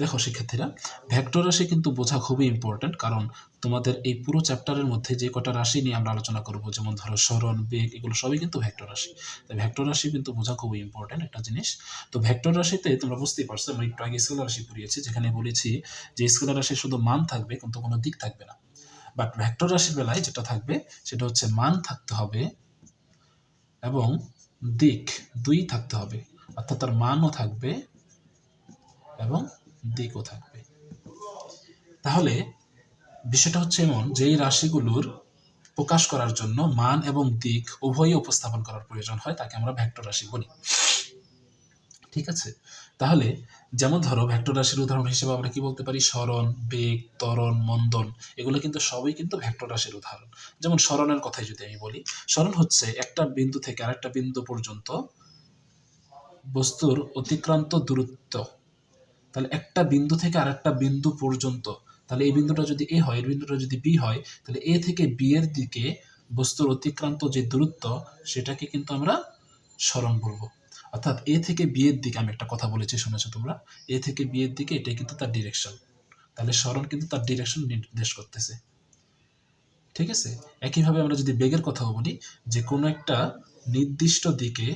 দেখো শিক্ষার্থীরা, ভেক্টর রাশি কিন্তু বোঝা খুবই ইম্পর্টেন্ট, কারণ তোমাদের এই পুরো চ্যাপ্টারের মধ্যে যে কটা রাশি নিয়ে আমরা আলোচনা করব, যেমন ধরো সরণ, বেগ, এগুলো সবই কিন্তু ভেক্টর রাশি। তাই ভেক্টর রাশি কিন্তু বোঝা খুবই ইম্পর্টেন্ট একটা জিনিস। তো ভেক্টর রাশিতে তোমরা বুঝতেই পারছো, আমরা একটু আগে স্কেলার রাশি পড়িয়েছি, যেখানে বলেছি যে স্কেলার রাশি শুধু মান থাকবে কিন্তু কোনো দিক থাকবে না। বাট ভেক্টর রাশির বেলায় যেটা থাকবে সেটা হচ্ছে মান থাকতে হবে এবং দিক দুই থাকতে হবে, অর্থাৎ তার মানও থাকবে এবং দিকও থাকবে। তাহলে বিষয়টা হচ্ছে এমন যে এই রাশিগুলোর প্রকাশ করার জন্য মান এবং দিক উভয়ই উপস্থাপন করার প্রয়োজন হয়, তাকে আমরা ভেক্টর রাশি বলি। ঠিক আছে, তাহলে যেমন ধরো ভেক্টর রাশির উদাহরণ হিসেবে আমরা কি বলতে পারি, সরণ, বেগ, ত্বরণ, মন্দন, এগুলো কিন্তু সবই কিন্তু ভেক্টর রাশির উদাহরণ। যেমন সরণের কথাই যদি আমি বলি, সরণ হচ্ছে একটা বিন্দু থেকে আরেকটা বিন্দু পর্যন্ত বস্তুর অতিক্রান্ত দূরত্ব। তাহলে একটা বিন্দু থেকে আরেকটা বিন্দু পর্যন্ত, তাহলে এই বিন্দুটা যদি এ হয়, এই বিন্দুটা যদি বি হয়, তাহলে এ থেকে বি এর দিকে বস্তুর অতিক্রান্ত যে দূরত্ব, সেটাকে কিন্তু আমরা সরণ বলবো। অর্থাৎ এ থেকে বি এর দিকে, আমি একটা কথা বলেছি শুনেছো তোমরা, এ থেকে বি এর দিকে, এটাই কিন্তু তার ডিরেকশন। তাহলে সরণ কিন্তু তার ডিরেকশন নির্দেশ করতেছে। ঠিক আছে, একইভাবে আমরা যদি বেগের কথাও বলি, যে কোনো একটা নির্দিষ্ট দিকে,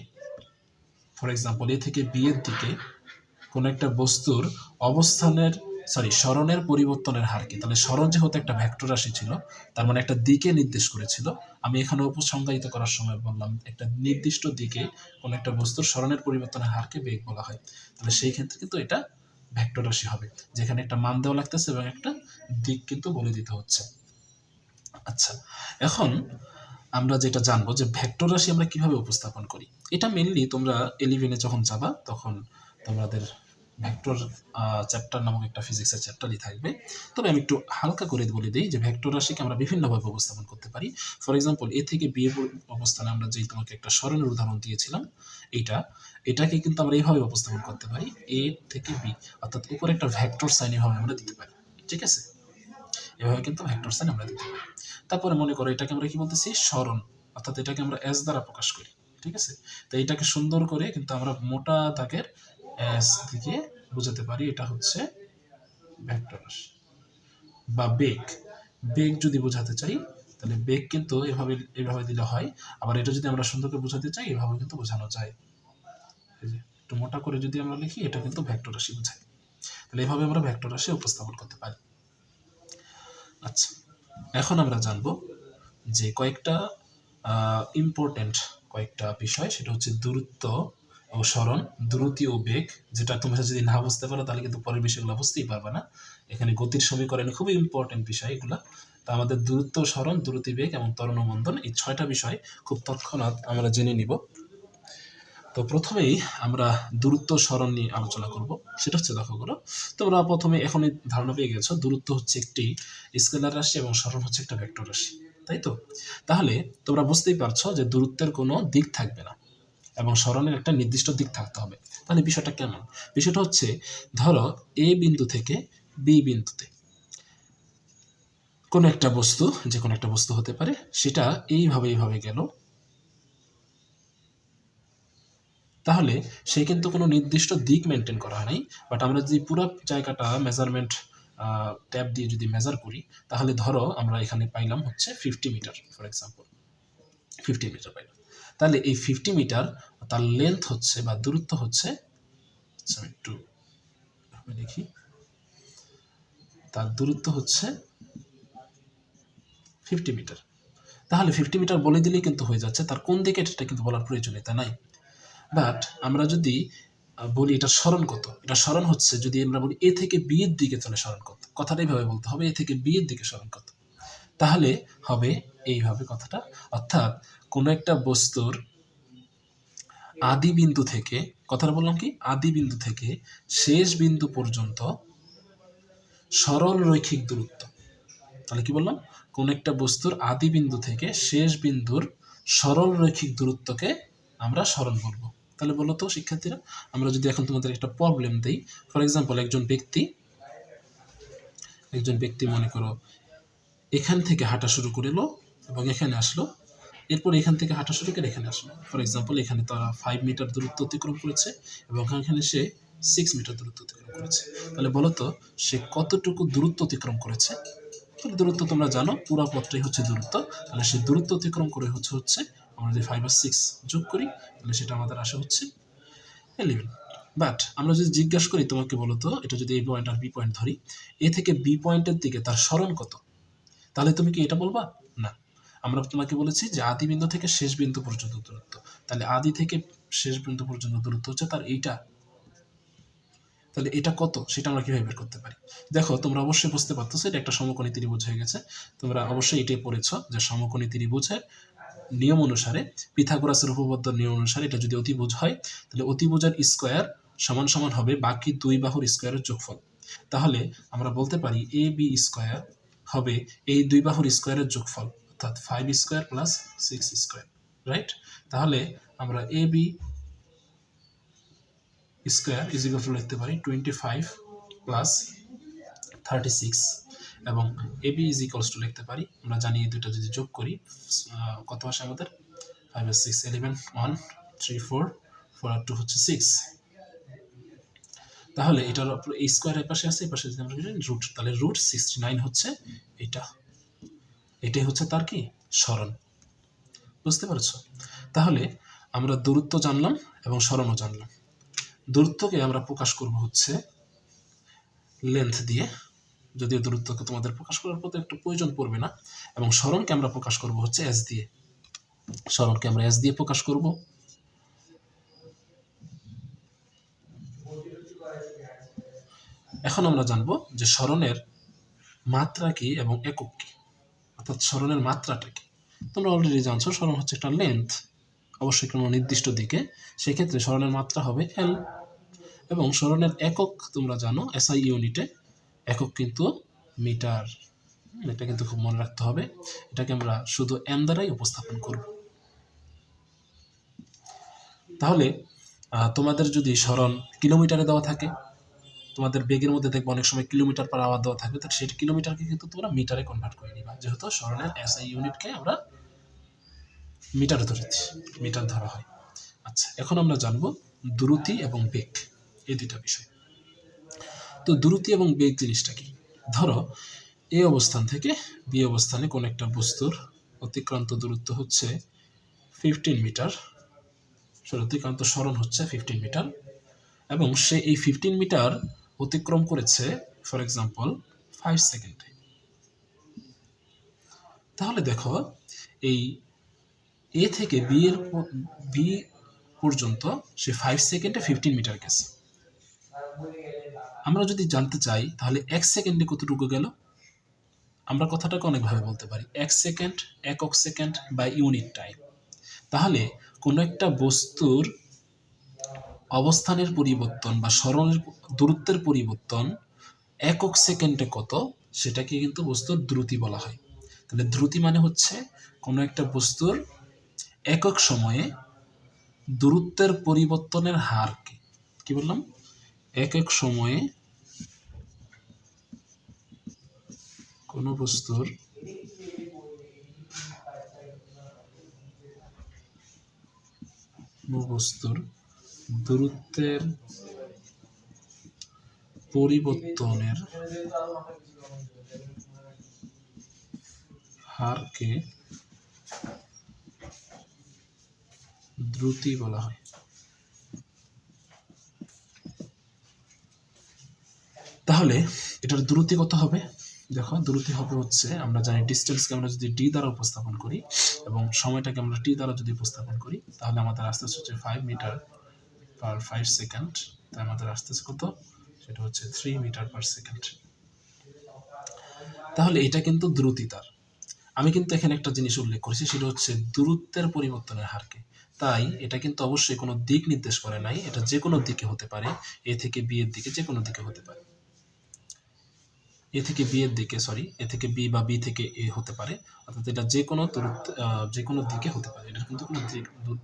ফর এক্সাম্পল এ থেকে বি এর দিকে কোনো একটা বস্তুর অবস্থানের সরণের পরিবর্তনের হারকে, তাহলে সরণ যেহেতু একটা ভেক্টর রাশি ছিল, তার মানে একটা দিকে নির্দেশ করেছিল। আমি এখানে উপসংজ্ঞায়িত করার সময় বললাম একটা নির্দিষ্ট দিকে কোনো একটা বস্তুর সরণের পরিবর্তনের হারকে বেগ বলা হয়। তাহলে সেই ক্ষেত্রে কিন্তু এটা ভেক্টর রাশি হবে, যেখানে একটা মান দেওয়া লাগতেছে এবং একটা দিক কিন্তু বলে দিতে হচ্ছে। আচ্ছা, এখন আমরা যেটা জানবো যে ভেক্টর রাশি আমরা কিভাবে উপস্থাপন করি, এটা মেনলি তোমরা 11-এ যখন যাবা তখন তোমাদের ভেক্টর চ্যাপ্টার নামক একটা ফিজিক্সের চ্যাপ্টারই থাকবে। তবে আমি একটু হালকা করে বলে দিই যে ভেক্টর রাশিকে আমরা বিভিন্নভাবে উপস্থাপন করতে পারি। ফর এক্সাম্পল এ থেকে বি এর অবস্থানে আমরা যেই তোমাকে একটা সরণের উদাহরণ দিয়েছিলাম, এটাকে কিন্তু আমরা এইভাবে উপস্থাপন করতে পারি, এ থেকে বি, অর্থাৎ উপরে একটা ভেক্টর সাইন এভাবে আমরা দিতে পারি। ঠিক আছে, এভাবে কিন্তু ভেক্টর সাইন আমরা দিতে পারি। তারপরে মনে করো এটাকে আমরা কি বলতেছি, সরণ, অর্থাৎ এটাকে আমরা এস দ্বারা প্রকাশ করি। ঠিক আছে, তো এটাকে সুন্দর করে কিন্তু আমরা মোটা দাগের এস দিকে বোঝাতে পারি, এটা হচ্ছে ভেক্টর রাশি। বা বেগ, বেগ যদি বোঝাতে চাই তাহলে বেগ কিন্তু এভাবে এভাবে দিলে হয়। আবার এটা যদি আমরা সুন্দর করে বোঝাতে চাই, এভাবে কিন্তু বোঝানো যায়। এই যে একটু মোটা করে যদি আমরা লিখি, এটা কিন্তু ভেক্টর রাশি বোঝায়। তাহলে এভাবে আমরা ভেক্টর রাশি উপস্থাপন করতে পারি। আচ্ছা, এখন আমরা জানবো যে কয়েকটা ইম্পর্টেন্ট কয়েকটা বিষয়, সেটা হচ্ছে দূরত্ব ও সরণ, দ্রুতি ও বেগ, যেটা তোমরা যদি না বুঝতে পারো তাহলে কিন্তু পরের বিষয়গুলো বুঝতেই পারবে না। এখানে গতির সমীকরণে খুবই ইম্পর্টেন্ট বিষয় এগুলা। তা আমাদের দূরত্ব, সরণ, দ্রুতি, বেগ এবং ত্বরণ ও মন্দন, এই 6টা বিষয় খুব তৎক্ষণাৎ আমরা জেনে নিব। তো প্রথমেই আমরা দূরত্ব সরণ নিয়ে আলোচনা করব। সেটা হচ্ছে, দেখো করো তোমরা প্রথমে এখনই ধারণা পেয়ে গেছো, দূরত্ব হচ্ছে একটি স্কেলার রাশি এবং সরণ হচ্ছে একটা ভেক্টর রাশি, তাই তো? তাহলে তোমরা বুঝতেই পারছো যে দূরত্বের কোনো দিক থাকবে না এবং সরণের একটা নির্দিষ্ট দিক থাকতে হবে। তাহলে বিষয়টা কেমন? বিষয়টা হচ্ছে, ধরো এ বিন্দু থেকে বি বিন্দুতে কোনো একটা বস্তু, যে কোনো একটা বস্তু হতে পারে, সেটা এইভাবে গেল, তাহলে সে কিন্তু কোনো নির্দিষ্ট দিক মেনটেন করা হয় নাই। বাট আমরা যদি পুরো জায়গাটা মেজারমেন্ট ট্যাব দিয়ে যদি মেজার করি, তাহলে ধরো আমরা এখানে পাইলাম হচ্ছে 50 মিটার, ফর এক্সাম্পল 50 মিটার পাইলাম। তাহলে এই 50 মিটার তার লেন্থ হচ্ছে বা দূরত্ব হচ্ছে, আমি একটু দেখি, তার দূরত্ব হচ্ছে 50 মিটার। তাহলে 50 মিটার বলে দিলেই কিন্তু হয়ে যাচ্ছে, তার কোন দিকে এটা কিন্তু বলার প্রয়োজনীয়তা নাই। বাট আমরা যদি বলি এটা সরণ কত, এটা সরণ হচ্ছে, যদি আমরা বলি এ থেকে বি এর দিকে চলে সরণ কত, কথাটা এইভাবে বলতে হবে, এ থেকে বি এর দিকে সরণ কত, তাহলে হবে এইভাবে কথাটা। অর্থাৎ কোনো একটা বস্তুর আদি বিন্দু থেকে, কথাটা বললাম কি, আদি বিন্দু থেকে শেষ বিন্দু পর্যন্ত সরল রৈখিক দূরত্ব। তাহলে কি বললাম, কোন একটা বস্তুর আদি বিন্দু থেকে শেষ বিন্দুর সরল রৈখিক দূরত্বকে আমরা সরণ বলবো। তাহলে বলো তো শিক্ষার্থীরা, আমরা যদি এখন তোমাদের একটা প্রবলেম দিই, ফর এক্সাম্পল একজন ব্যক্তি মনে করো এখান থেকে হাঁটা শুরু করলো এবং এখানে আসলো, এরপর এখান থেকে হাঁটা শুরু করে এখানে আসলো। ফর এক্সাম্পল এখানে তারা 5 মিটার দূরত্ব অতিক্রম করেছে এবং এখানে সে 6 মিটার দূরত্ব অতিক্রম করেছে। তাহলে বলো তো সে কতটুকু দূরত্ব অতিক্রম করেছে? তাহলে দূরত্ব তোমরা জানো, পুরো পথটাই হচ্ছে দূরত্ব। তাহলে সে দূরত্ব অতিক্রম করে হচ্ছে আমরা যদি 5 আর 6 যোগ করি তাহলে সেটা আমাদের আসে হচ্ছে 11। বাট আমরা যদি জিজ্ঞাসা করি তোমাকে বলো তো, এটা যদি এ পয়েন্ট আর বি পয়েন্ট ধরি, এ থেকে বি পয়েন্টের দিকে তার সরণ কত? তাহলে তুমি কি এটা বলবা? না, আমরা তোমাকে বলেছি যে আদি বিন্দু থেকে শেষ বিন্দু পর্যন্ত দূরত্ব। তাহলে আদি থেকে শেষ বিন্দু পর্যন্ত দূরত্ব হচ্ছে তার এইটা। তাহলে এটা কত সেটা আমরা কিভাবে বের করতে পারি? দেখো তোমরা অবশ্যই বুঝতে পারতেছো এটা একটা সমকোণী ত্রিভুজ হয়ে গেছে। তোমরা অবশ্যই এটাই পড়েছো যে সমকোণী ত্রিভুজের নিয়ম অনুসারে, পিথাগোরাসের উপপাদ্য নিয়ম অনুসারে এটা যদি অতিভুজ হয় তাহলে অতিভুজের স্কয়ার সমান সমান হবে বাকি দুই বাহুর স্কয়ারের যোগফল। তাহলে আমরা বলতে পারি এ বি স্কয়ার হবে এই দুই বাহুর স্কয়ারের যোগফল, অর্থাৎ 5 স্কয়ার প্লাস 6 স্কয়ার, রাইট? তাহলে আমরা A B square is equal to লিখতে পারি 25 প্লাস 36 এবং A B is equals to লিখতে পারি, আমরা জানি এই দুটো যদি যোগ করি কত আসে আমাদের? 5 আর 6 11 1 3 4 4 আর 2 হচ্ছে 6। তাহলে এটার এই স্কয়ারের পাশে আছে, এই পাশে যদি আমরা রুট, তাহলে রুট 69 হচ্ছে এটা। এটাই হচ্ছে তার কি সরণ। বুঝতে পারছো? তাহলে আমরা দূরত্ব জানলাম এবং সরণও জানলাম। দূরত্বকে আমরা প্রকাশ করব হচ্ছে লেন্থ দিয়ে, যদিও দূরত্বকে তোমাদের প্রকাশ করার পর একটু প্রয়োজন পড়বে না, এবং সরণকে আমরা প্রকাশ করব হচ্ছে এস দিয়ে। সরণকে আমরা এস দিয়ে প্রকাশ করব। এখন আমরা জানবো যে সরণের মাত্রা কি এবং একক কি, অর্থাৎ সরণের মাত্রাটা কি। তোমরা অলরেডি জানছো সরণ হচ্ছে একটা লেন্থ, অবশ্যই কোনো নির্দিষ্ট দিকে, সেক্ষেত্রে সরণের মাত্রা হবে এল। এবং সরণের একক তোমরা জানো এসআই ইউনিটে, একক কিন্তু মিটার। এটা কিন্তু খুব মনে রাখতে হবে, এটাকে আমরা শুধু এম দ্বারাই উপস্থাপন করব। তাহলে তোমাদের যদি সরণ কিলোমিটারে দেওয়া থাকে, তোমাদের বেগের মধ্যে দেখবো অনেক সময় কিলোমিটার পার আওয়ার দেওয়া থাকবে, তাহলে সেটা কিলোমিটারকে কিন্তু তোমরা মিটারে কনভার্ট করে নিবা, যেহেতু সরণের এসআই ইউনিটকে আমরা মিটারে ধরেছি, মিটার ধরা হয়। আচ্ছা, এখন আমরা জানবো দ্রুতি এবং বেগ, এই দুইটা বিষয়। তো দ্রুতি এবং বেগ জিনিসটা কি? ধরো এ অবস্থান থেকে বি অবস্থানে কোন একটা বস্তুর অতিক্রান্ত দূরত্ব হচ্ছে 15 মিটার, অতিক্রান্ত সরণ হচ্ছে 15 মিটার, এবং সে এই 15 মিটার অতিক্রম করেছে ফর এক্সাম্পল 5 সেকেন্ডে। তাহলে দেখো এই এ থেকে বি পর্যন্ত সে 5 সেকেন্ডে 15 মিটার গেছে। আমরা যদি জানতে চাই তাহলে 1 সেকেন্ডে কতটুকু গেল, আমরা কথাটাকে অনেকভাবে বলতে পারি 1 সেকেন্ড, একক সেকেন্ড বা ইউনিট টাইম। তাহলে কোনো একটা বস্তুর অবস্থানের পরিবর্তন বা সরণের দূরত্বের পরিবর্তন একক সেকেন্ডে কত, সেটাকে কিন্তু বস্তুর দ্রুতি বলা হয়। তাহলে দ্রুতি মানে হচ্ছে কোনো একটা বস্তুর একক সময়ে দূরত্বের পরিবর্তনের হারকে, কি বললাম, একক সময়ে কোনো বস্তুর দূরত্বের পরিবর্তনের হারকে দ্রুতি বলা হয়। তাহলে এটার দ্রুতি কত হবে? দেখো দ্রুতি হবে হচ্ছে, আমরা জানি ডিস্টেন্সকে আমরা যদি ডি দ্বারা উপস্থাপন করি এবং সময়টাকে আমরা টি দ্বারা যদি উপস্থাপন করি, তাহলে আমাদের আসতেছে হচ্ছে 5 মিটার পার 5 সেকেন্ড। তাই আমাদের আসতেছে কত? সেটা হচ্ছে 3 মিটার পার সেকেন্ড। তাহলে এটা কিন্তু দ্রুতি তার। আমি কিন্তু এখানে একটা জিনিস উল্লেখ করেছি, সেটা হচ্ছে দূরত্বের পরিবর্তনের হারকে। তাই এটা কিন্তু অবশ্যই কোনো দিক নির্দেশ করে নাই, এটা যে কোনো দিকে হতে পারে, এ থেকে বি এর দিকে যে কোনো দিকে হতে পারে। এ থেকে বি এর দিকে, সরি, এ থেকে বি বা বি থেকে এ হতে পারে, অর্থাৎ এটা যে কোনো দূরত্ব যে কোনো দিকে হতে পারে, এটার কিন্তু কোনো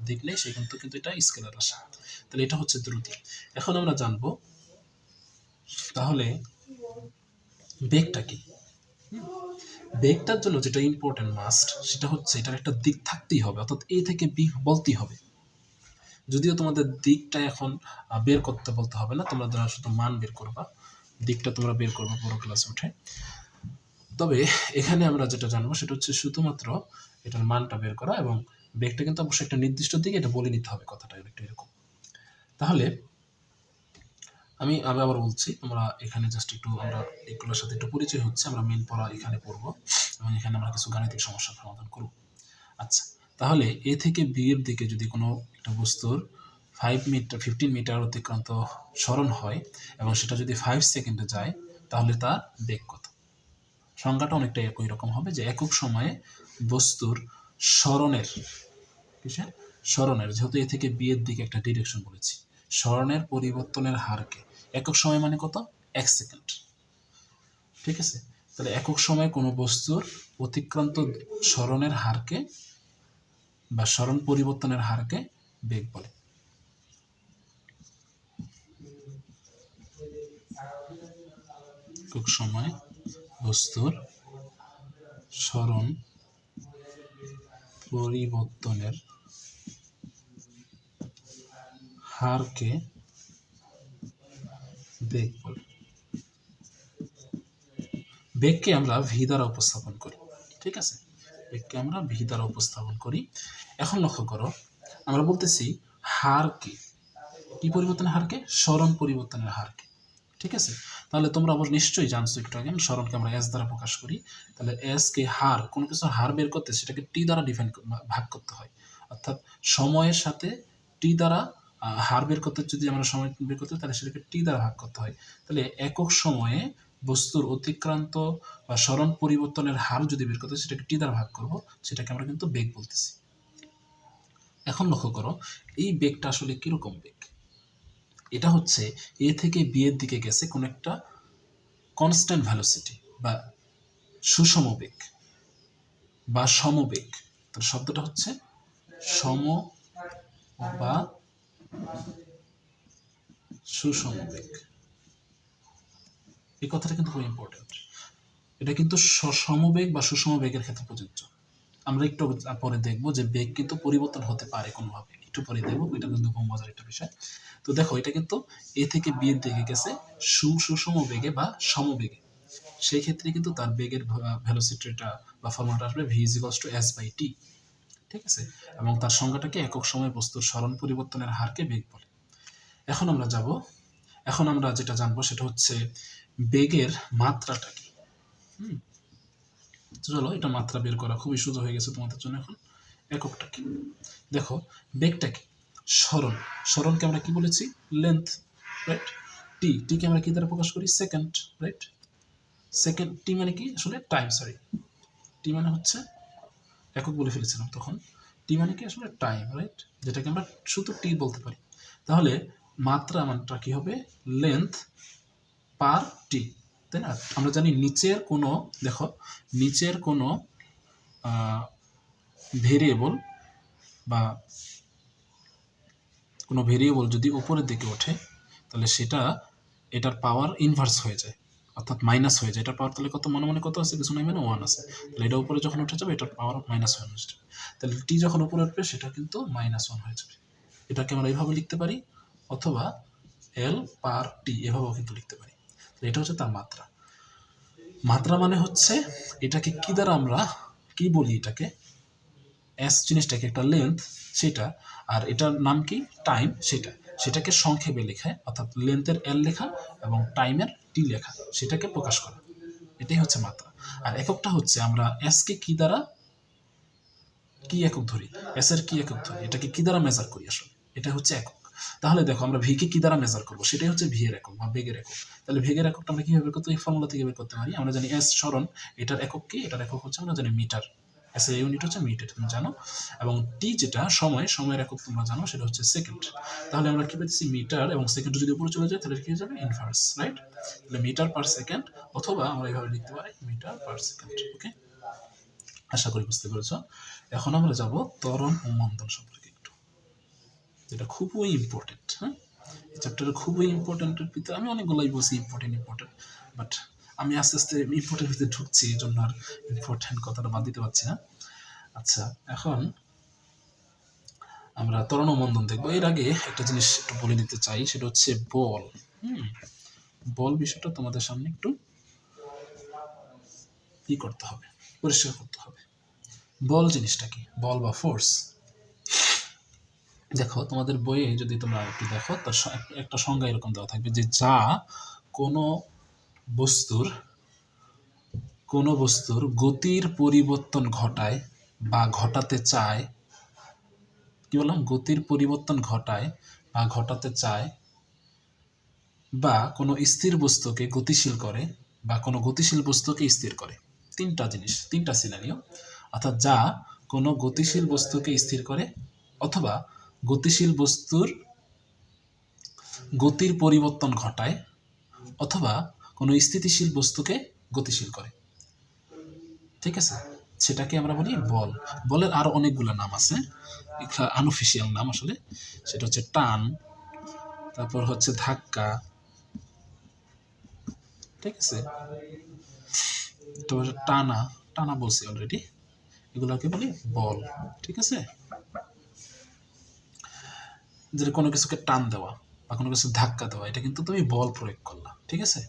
দিক নেই, সে কিন্তু এটা স্কেলার রাশি। তাহলে এটা হচ্ছে দ্রুতি। এখন আমরা জানবো তাহলে বেগটা কি। বেগটার জন্য যেটা ইম্পর্টেন্ট মাস্ট, সেটা হচ্ছে এটার একটা দিক থাকতেই হবে, অর্থাৎ এ থেকে বি বলতেই হবে। যদিও তোমাদের দিকটা এখন বের করতে বলতে হবে না, তোমরা যারা শুধু মান বের করবা, দিকটা তোমরা বের করবা পুরো ক্লাসে উঠে। তবে এখানে আমরা যেটা জানবো সেটা হচ্ছে শুধুমাত্র এটার মানটা বের করা, এবং বেগটা কিন্তু অবশ্যই একটা নির্দিষ্ট দিকে এটা বলে নিতে হবে, কথাটা একটু এরকম। তাহলে আমি আবার বলছি, আমরা এখানে জাস্ট একটু আমরা এগুলোর সাথে একটু পরিচয় হচ্ছে, আমরা মেন পড়া এখানে পড়বো এবং এখানে আমরা কিছু গাণিতিক সমস্যার সমাধান করব। আচ্ছা, তাহলে এ থেকে বি এর দিকে যদি কোনো একটা বস্তুর 15 মিটার অতিক্রান্ত সরণ হয় এবং সেটা যদি 5 সেকেন্ডে যায়, তাহলে তার বেগ কত? সংজ্ঞাটা অনেকটা একই রকম হবে যে একক সময়ে বস্তুর সরণের, কিসের সরণের, যেহেতু এ থেকে বি এর দিকে একটা ডিরেকশন বলেছি, সরণের পরিবর্তনের হারকে, একক সময় মানে কত? 1 সেকেন্ড, ঠিক আছে? তাহলে একক সময়ে কোনো বস্তুর অতিক্রান্ত সরণের হারকে বা সরণ পরিবর্তনের হারকে বেগ বলে। একক সময় বস্তুর সরণ পরিবর্তনের হারকে বেগ বলে। বেগকে আমরা ভি দ্বারা উপস্থাপন করি, ঠিক আছে? বেগকে আমরা ভি দ্বারা উপস্থাপন করি। এখন লক্ষ্য করো, আমরা বলতেছি হারকে, কি পরিবর্তনের হারকে? সরণ পরিবর্তনের হারকে, ঠিক আছে? তাহলে তোমরা অবশ্য নিশ্চয়ই জানছো একটু আগে, সরণকে আমরা এস দ্বারা প্রকাশ করি। তাহলে এস কে হার, কোনো কিছু হার বের করতে সেটাকে টি দ্বারা ভাগ করতে হয়, অর্থাৎ সময়ের সাথে টি দ্বারা হার বের করতে, যদি আমরা সময় বের করতে তাহলে সেটাকে টি দ্বারা ভাগ করতে হয়। তাহলে একক সময়ে বস্তুর অতিক্রান্ত বা সরণ পরিবর্তনের হার যদি বের করতে সেটাকে টি দ্বারা ভাগ করব, সেটাকে আমরা কিন্তু বেগ বলতেছি। এখন লক্ষ্য করো, এই বেগটা আসলে কিরকম বেগ? এটা হচ্ছে এ থেকে বি এর দিকে গেছে কোন একটা কনস্ট্যান্ট ভেলোসিটি বা সুষম বেগ বা সমবেগ। তার শব্দটা হচ্ছে সম বা সুষম বেগ। এই কথাটা কিন্তু খুব ইম্পর্টেন্ট। এটা কিন্তু সমবেগ বা সুষম বেগের ক্ষেত্রে প্রযোজ্য। আমরা একটু পরে দেখবো যে বেগ কিন্তু পরিবর্তন হতে পারে কোনোভাবে, একটু পরে দেখবো, এটা কিন্তু খুব মজার একটা বিষয়। তো দেখো, এটা কিন্তু এ থেকে বি এর দিকে গেছে সুষম বেগে বা সমবেগে, সেই ক্ষেত্রে কিন্তু তার বেগের ভেলোসিটিটা বা ফর্মুলাটা আসবে V is equals to S by T, ঠিক আছে? এবং তার সংজ্ঞাটাকে একক সময় বস্তুর সরণ পরিবর্তনের হারকে বেগ বলে। এখন আমরা যেটা জানবো সেটা হচ্ছে বেগের মাত্রাটা কি। চলো, এটা মাত্রা বের করা খুবই সোজা হয়ে গেছে তোমাদের জন্য। এখন এককটা কি? দেখো, বেগটা কি? সরণকে আমরা কি বলেছি? Length, right? টিকে আমরা কি দ্বারা প্রকাশ করি? Second, right? সেকেন্ড, টি মানে কি আসলে? টাইম, সরি, টি মানে হচ্ছে একক বলে ফেলেছিলাম তখন। টি মানে কি আসলে? Time, right? যেটাকে আমরা শুধু টি বলতে পারি। তাহলে মাত্রা মানটা কি হবে? লেন্থ পার টি, তাই না? আমরা জানি নিচের কোনো, দেখো, নিচের কোনো ভেরিয়েবল বা কোনো ভেরিয়েবল যদি উপরের দিকে ওঠে তাহলে সেটা এটার পাওয়ার ইনভার্স হয়ে যায়, অর্থাৎ মাইনাস হয়ে যায়। এটার পাওয়ার তাহলে কত? মনে মনে কত আছে? কিছু নাই, মানে 1 আছে। তাহলে এটা উপরে যখন উঠে যাবে এটার পাওয়ার -1 হয়ে যাবে। তাহলে টি যখন উপরে উঠবে সেটা কিন্তু -1 হয়ে যাবে। এটাকে আমরা এইভাবে লিখতে পারি, অথবা এল পার টি এভাবেও কিন্তু লিখতে পারি। এটা হচ্ছে তার মাত্রা। মাত্রা মানে হচ্ছে এটাকে কি দ্বারা আমরা কি বলি? এটাকে এস জিনিসটাকে একটা লেন্থ সেটা, আর এটার নাম কি? টাইম সেটাকে সংক্ষেপে লেখা, অর্থাৎ লেন্থের এল লেখা এবং টাইমের টি লেখা, সেটাকে প্রকাশ করা, এটাই হচ্ছে মাত্রা। আর এককটা হচ্ছে আমরা এস কে কি দ্বারা কি একক ধরি, এস এর কি একক ধরি, এটাকে কি দ্বারা মেজার করি আসলে, এটা হচ্ছে একক। তাহলে দেখো, আমরা ভি কে কি দ্বারা মেজার করবো, সেটাই হচ্ছে ভি এর একক বা বেগের একক। তাহলে বেগের এককটা আমরা কিভাবে বের করতে? এই ফর্মুলা থেকে বের করতে পারি। আমরা জানি এস সরণ, এটার একক কি? এটার একক হচ্ছে আমরা জানি মিটার, এসআই ইউনিট হচ্ছে মিনিট, এটা তুমি জানো। এবং টি যেটা সময়ের একক তোমরা জানো, সেটা হচ্ছে সেকেন্ড। তাহলে আমরা কি পেয়েছি, মিটার এবং সেকেন্ড যদি উপরে চলে যায় তাহলে কি হয়ে যাবে, ইনভার্স, রাইট? তাহলে মিটার পার সেকেন্ড, অথবা আমরা এইভাবে লিখতে পারি মিটার পার সেকেন্ড। ওকে, আশা করি বুঝতে পেরেছ। এখন আমরা যাব ত্বরণ ও মন্দন সম্পর্কে একটু, যেটা খুবই ইম্পর্টেন্ট। হ্যাঁ, এই চ্যাপ্টারে খুবই ইম্পর্টেন্টের ভিতরে আমি অনেকগুলোই বলছি ইম্পর্টেন্ট, বাট আমি আস্তে আস্তে ইম্পর্টেন্ট ভিতরে ঢুকছি, এই জন্য আর ইম্পর্টেন্ট কথাটা বাদ দিতে পারছি না। আচ্ছা, এখন আমরা ত্বরণ ও মন্দন দেখবো। এর আগে একটা জিনিস একটু বলে নিতে চাই, সেটা হচ্ছে বল। বল বিষয়টা তোমাদের সামনে একটু কি করতে হবে, পরিষ্কার করতে হবে। বল জিনিসটা কি, বল বা ফোর্স। দেখো তোমাদের বইয়ে যদি তোমরা একটু দেখো, তার একটা সংজ্ঞা এরকম দেওয়া থাকবে যে যা কোনো বস্তুর গতির পরিবর্তন ঘটায় বা ঘটাতে চায়, কি বললাম, গতির পরিবর্তন ঘটায় বা ঘটাতে চায়, বা কোনো স্থির বস্তুকে গতিশীল করে বা কোনো গতিশীল বস্তুকে স্থির করে। তিনটা জিনিস, তিনটা সিনারিও। অর্থাৎ যা কোনো গতিশীল বস্তুকে স্থির করে, অথবা গতিশীল বস্তুর গতির পরিবর্তন ঘটায়, অথবা কোনো স্থিতিশীল বস্তুকে গতিশীল করে। ঠিক আছে, সেটাকে আমরা বলি বল। বলের আরো অনেকগুলো নাম আছে, আনঅফিসিয়াল নাম আসলে। সেটা হচ্ছে টান, তারপর হচ্ছে ধাক্কা, ঠিক আছে, তারপর টানা বলছি অলরেডি, এগুলোকে বলি বল। ঠিক আছে, যে কোনো কিছুকে টান দেওয়া বা কোনো কিছু ধাক্কা দেওয়া, এটা কিন্তু তুমি বল প্রয়োগ করলা। ঠিক আছে,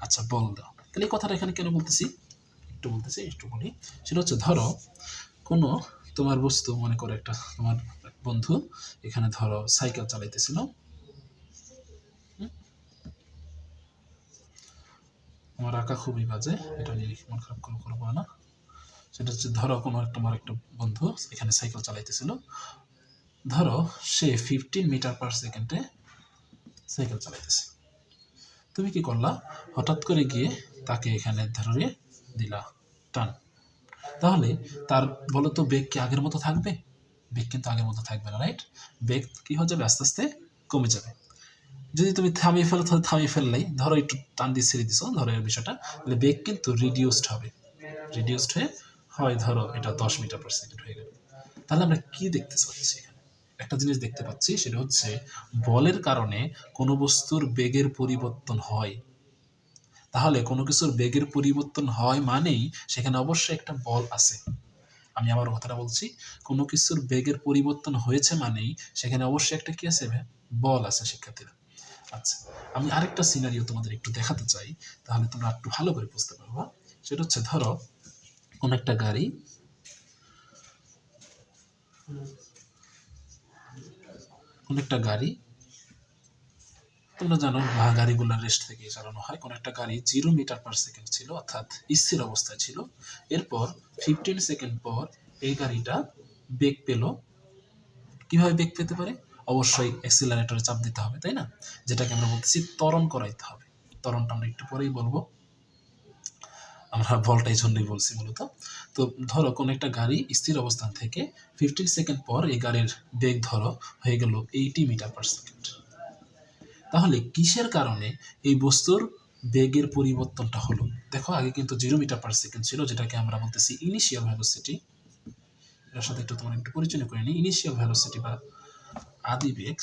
আচ্ছা, বল দাও। তাহলে এই কথাটা এখানে কেন বলতেছি, একটু বলি। সেটা হচ্ছে, ধরো কোনো তোমার বস্তু, মনে করো একটা তোমার বন্ধু এখানে ধরো সাইকেল চালাইতেছিল। আমার আঁকা খুবই বাজে, এটা নিয়ে মন খারাপ করবো না। সেটা হচ্ছে, ধরো তোমার একটা বন্ধু এখানে সাইকেল চালাইতেছিল। ধরো সে 15 মিটার পার সেকেন্ডে সাইকেল চালাইতেছে। তুমি কি করলা, হঠাৎ করে গিয়ে তাকে এখানে ধরে দিলা টান। তাহলে তার বলো তো, বেগ কি আগের মতো থাকবে? বেগ কিন্তু আগের মতো থাকবে না, রাইট? বেগ কি হয়ে যাবে, আস্তে আস্তে কমে যাবে। যদি তুমি থামিয়ে ফেলো, তাহলে থামিয়ে ফেললেই, ধরো একটু টান দিয়ে ছেড়ে দিছো, ধরো এই বিষয়টা, তাহলে বেগ কিন্তু রিডিউসড হয়ে হয় ধরো এটা 10 মিটার পার সেকেন্ড হয়ে গেল। তাহলে আমরা কি দেখতে পাচ্ছি এখানে, একটা জিনিস দেখতে পাচ্ছি, সেটা হচ্ছে বলের কারণে কোনো বস্তুর বেগের পরিবর্তন হয়। তাহলে কোনো কিছুর বেগের পরিবর্তন হয় মানেই সেখানে অবশ্যই একটা বল আছে। আমি আমার কথাটা বলছি, কোনো কিছুর বেগের পরিবর্তন হয়েছে মানেই সেখানে অবশ্যই একটা কি আছে, বল আছে, শিক্ষার্থীরা। আচ্ছা, আমি আরেকটা সিনারিও তোমাদের একটু দেখাতে চাই, তাহলে তোমরা একটু ভালো করে বুঝতে পারবা। সেটা হচ্ছে, ধরো কোন একটা গাড়ি তোমরা জানো গাড়িগুলো রেস্ট থেকে চালানো হয়। কোন একটা গাড়ি 0 মিটার পার সেকেন্ড ছিল, অর্থাৎ স্থির অবস্থায় ছিল। এরপর 15 সেকেন্ড পর এই গাড়িটা বেগ পেল। কিভাবে বেগ পেতে পারে, অবশ্যই অ্যাক্সিলারেটরে চাপ দিতে হবে, তাই না? যেটাকে আমরা বলতেছি ত্বরণ করাইতে হবে। ত্বরণটা আমরা একটু পরেই বলবো, আমরা বলটা এই জন্যই বলছি মূলত। তো ধরো কোন একটা গাড়ি স্থির অবস্থান থেকে 15 সেকেন্ড পর এই গাড়ির বেগ ধরো হয়ে গেল 80 মিটার পার সেকেন্ড। তাহলে কিসের কারণে এই বস্তুর বেগের পরিবর্তনটা হলো? দেখো, আগে কিন্তু 0 মিটার পার সেকেন্ড ছিল, যেটাকে আমরা বলতেছি ইনিশিয়াল ভেলোসিটি। এর সাথে একটু তোমার একটু পরিচয় করে নিই। ইনিশিয়াল ভেলোসিটি বা আদি বেগ,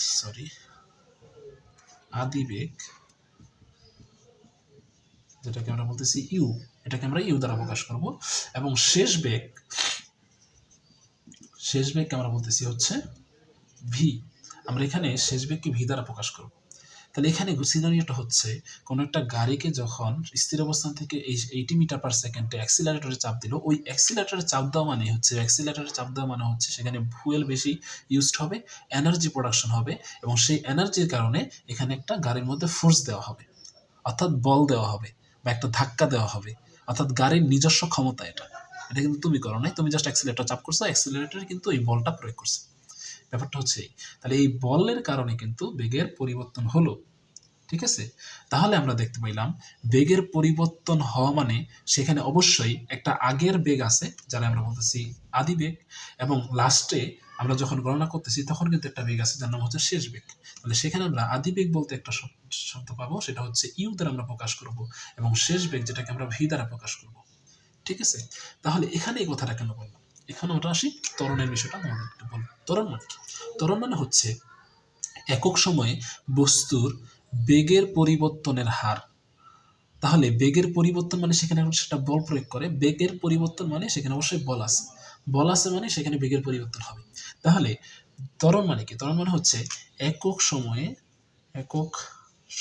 যেটাকে আমরা বলতেছি ইউ, এটাকে আমরা ইউ দ্বারা প্রকাশ করব। এবং শেষ বেগকে আমরা বলতেছি হচ্ছে ভি। আমরা এখানে শেষ বেগকে ভি দ্বারা প্রকাশ করব। তাহলে এখানে সিনারিওটা হচ্ছে, কোনো একটা গাড়িকে যখন স্থির অবস্থান থেকে 80 মিটার পার সেকেন্ডে অ্যাক্সিলারেটরে চাপ দিল, ওই অ্যাক্সিলারেটরে চাপ দেওয়া মানে হচ্ছে সেখানে ফুয়েল বেশি ইউজড হবে, এনার্জি প্রোডাকশন হবে, এবং সেই এনার্জির কারণে এখানে একটা গাড়ির মধ্যে ফোর্স দেওয়া হবে, অর্থাৎ বল দেওয়া হবে বা একটা ধাক্কা দেওয়া হবে, অর্থাৎ গাড়ির নিজস্ব ক্ষমতা। এটা কিন্তু তুমি করো নাই, তুমি জাস্ট অ্যাক্সিলারেটর চাপ করছো, অ্যাক্সিলারেটরে কিন্তু এই বলটা প্রয়োগ করছে। ব্যাপারটা হচ্ছে, তাহলে এই বলের কারণে কিন্তু বেগের পরিবর্তন হলো। ঠিক আছে, তাহলে আমরা দেখতে পাইলাম বেগের পরিবর্তন হওয়া মানে সেখানে অবশ্যই একটা আগের বেগ আছে, যারা আমরা বলতেছি আদি বেগ, এবং লাস্টে আমরা যখন গণনা করতেছি তখন কিন্তু একটা বেগ আছে যার নাম হচ্ছে শেষ বেগ। তাহলে সেখানে আমরা আদি বেগ বলতে একটা শব্দ পাবো, সেটা হচ্ছে ইউ দ্বারা আমরা প্রকাশ করব, এবং শেষ বেগ যেটাকে আমরা ভি দ্বারা প্রকাশ করব। ঠিক আছে, তাহলে এখানে এই কথাটা কেন বললাম? এখানে ওটা আসি ত্বরণের বিষয়টা আমাদের একটু বলবো। ত্বরণ মানে কি? ত্বরণ মানে হচ্ছে একক সময়ে বস্তুর বেগের পরিবর্তনের হার। তাহলে বেগের পরিবর্তন মানে সেখানে সেটা বল প্রয়োগ করে, বেগের পরিবর্তন মানে সেখানে অবশ্যই বল আছে, বল আছে মানে সেখানে বেগের পরিবর্তন হবে। তাহলে ত্বরণ মানে কি? ত্বরণ মানে হচ্ছে একক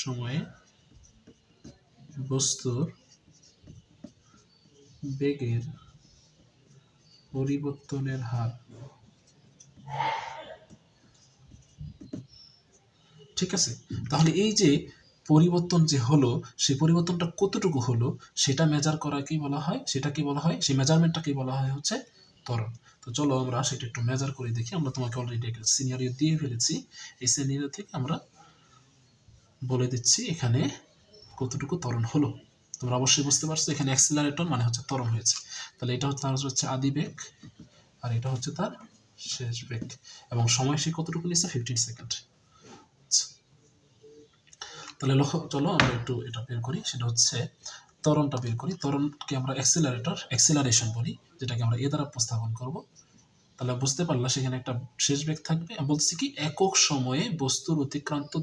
সময়ে বস্তুর বেগের পরিবর্তনের হার। ঠিক আছে, তাহলে এই যে পরিবর্তন যে হলো, সেই পরিবর্তনটা কতটুকু হলো সেটা মেজার করাকেই বলা হয়, সেটাকে বলা হয়, সেই মেজারমেন্টটাকেই বলা হয় হচ্ছে ত্বরণ। তো চলো আমরা সেটা একটু মেজার করে দেখি। আমরা তোমাকে অলরেডি একটা সিনারিও দিয়ে ফেলেছি, এই সিনারিও থেকে আমরা বলে দিচ্ছি এখানে কতটুকু ত্বরণ হলো। তোমরা অবশ্যই বুঝতে পারছো এখানে অ্যাক্সিলারেটর মানে হচ্ছে ত্বরণ হয়েছে। তাহলে এটা হচ্ছে তার হচ্ছে আদি বেগ, আর এটা হচ্ছে তার শেষ বেগ, এবং সময় সে কতটুকু নিচ্ছে 15 সেকেন্ড। তাহলে চলো আমরা একটু এটা বের করি, সেটা হচ্ছে ত্বরণটা বের করি। ত্বরণকে আমরা অ্যাক্সিলারেশন বলি, যেটাকে আমরা এ দ্বারা উপস্থাপন করব। তাহলে বুঝতে পারলা সেখানে একটা শেষ বেগ থাকবে। আমি বলছি কি একক সময়ে বস্তুর অতিক্রান্ত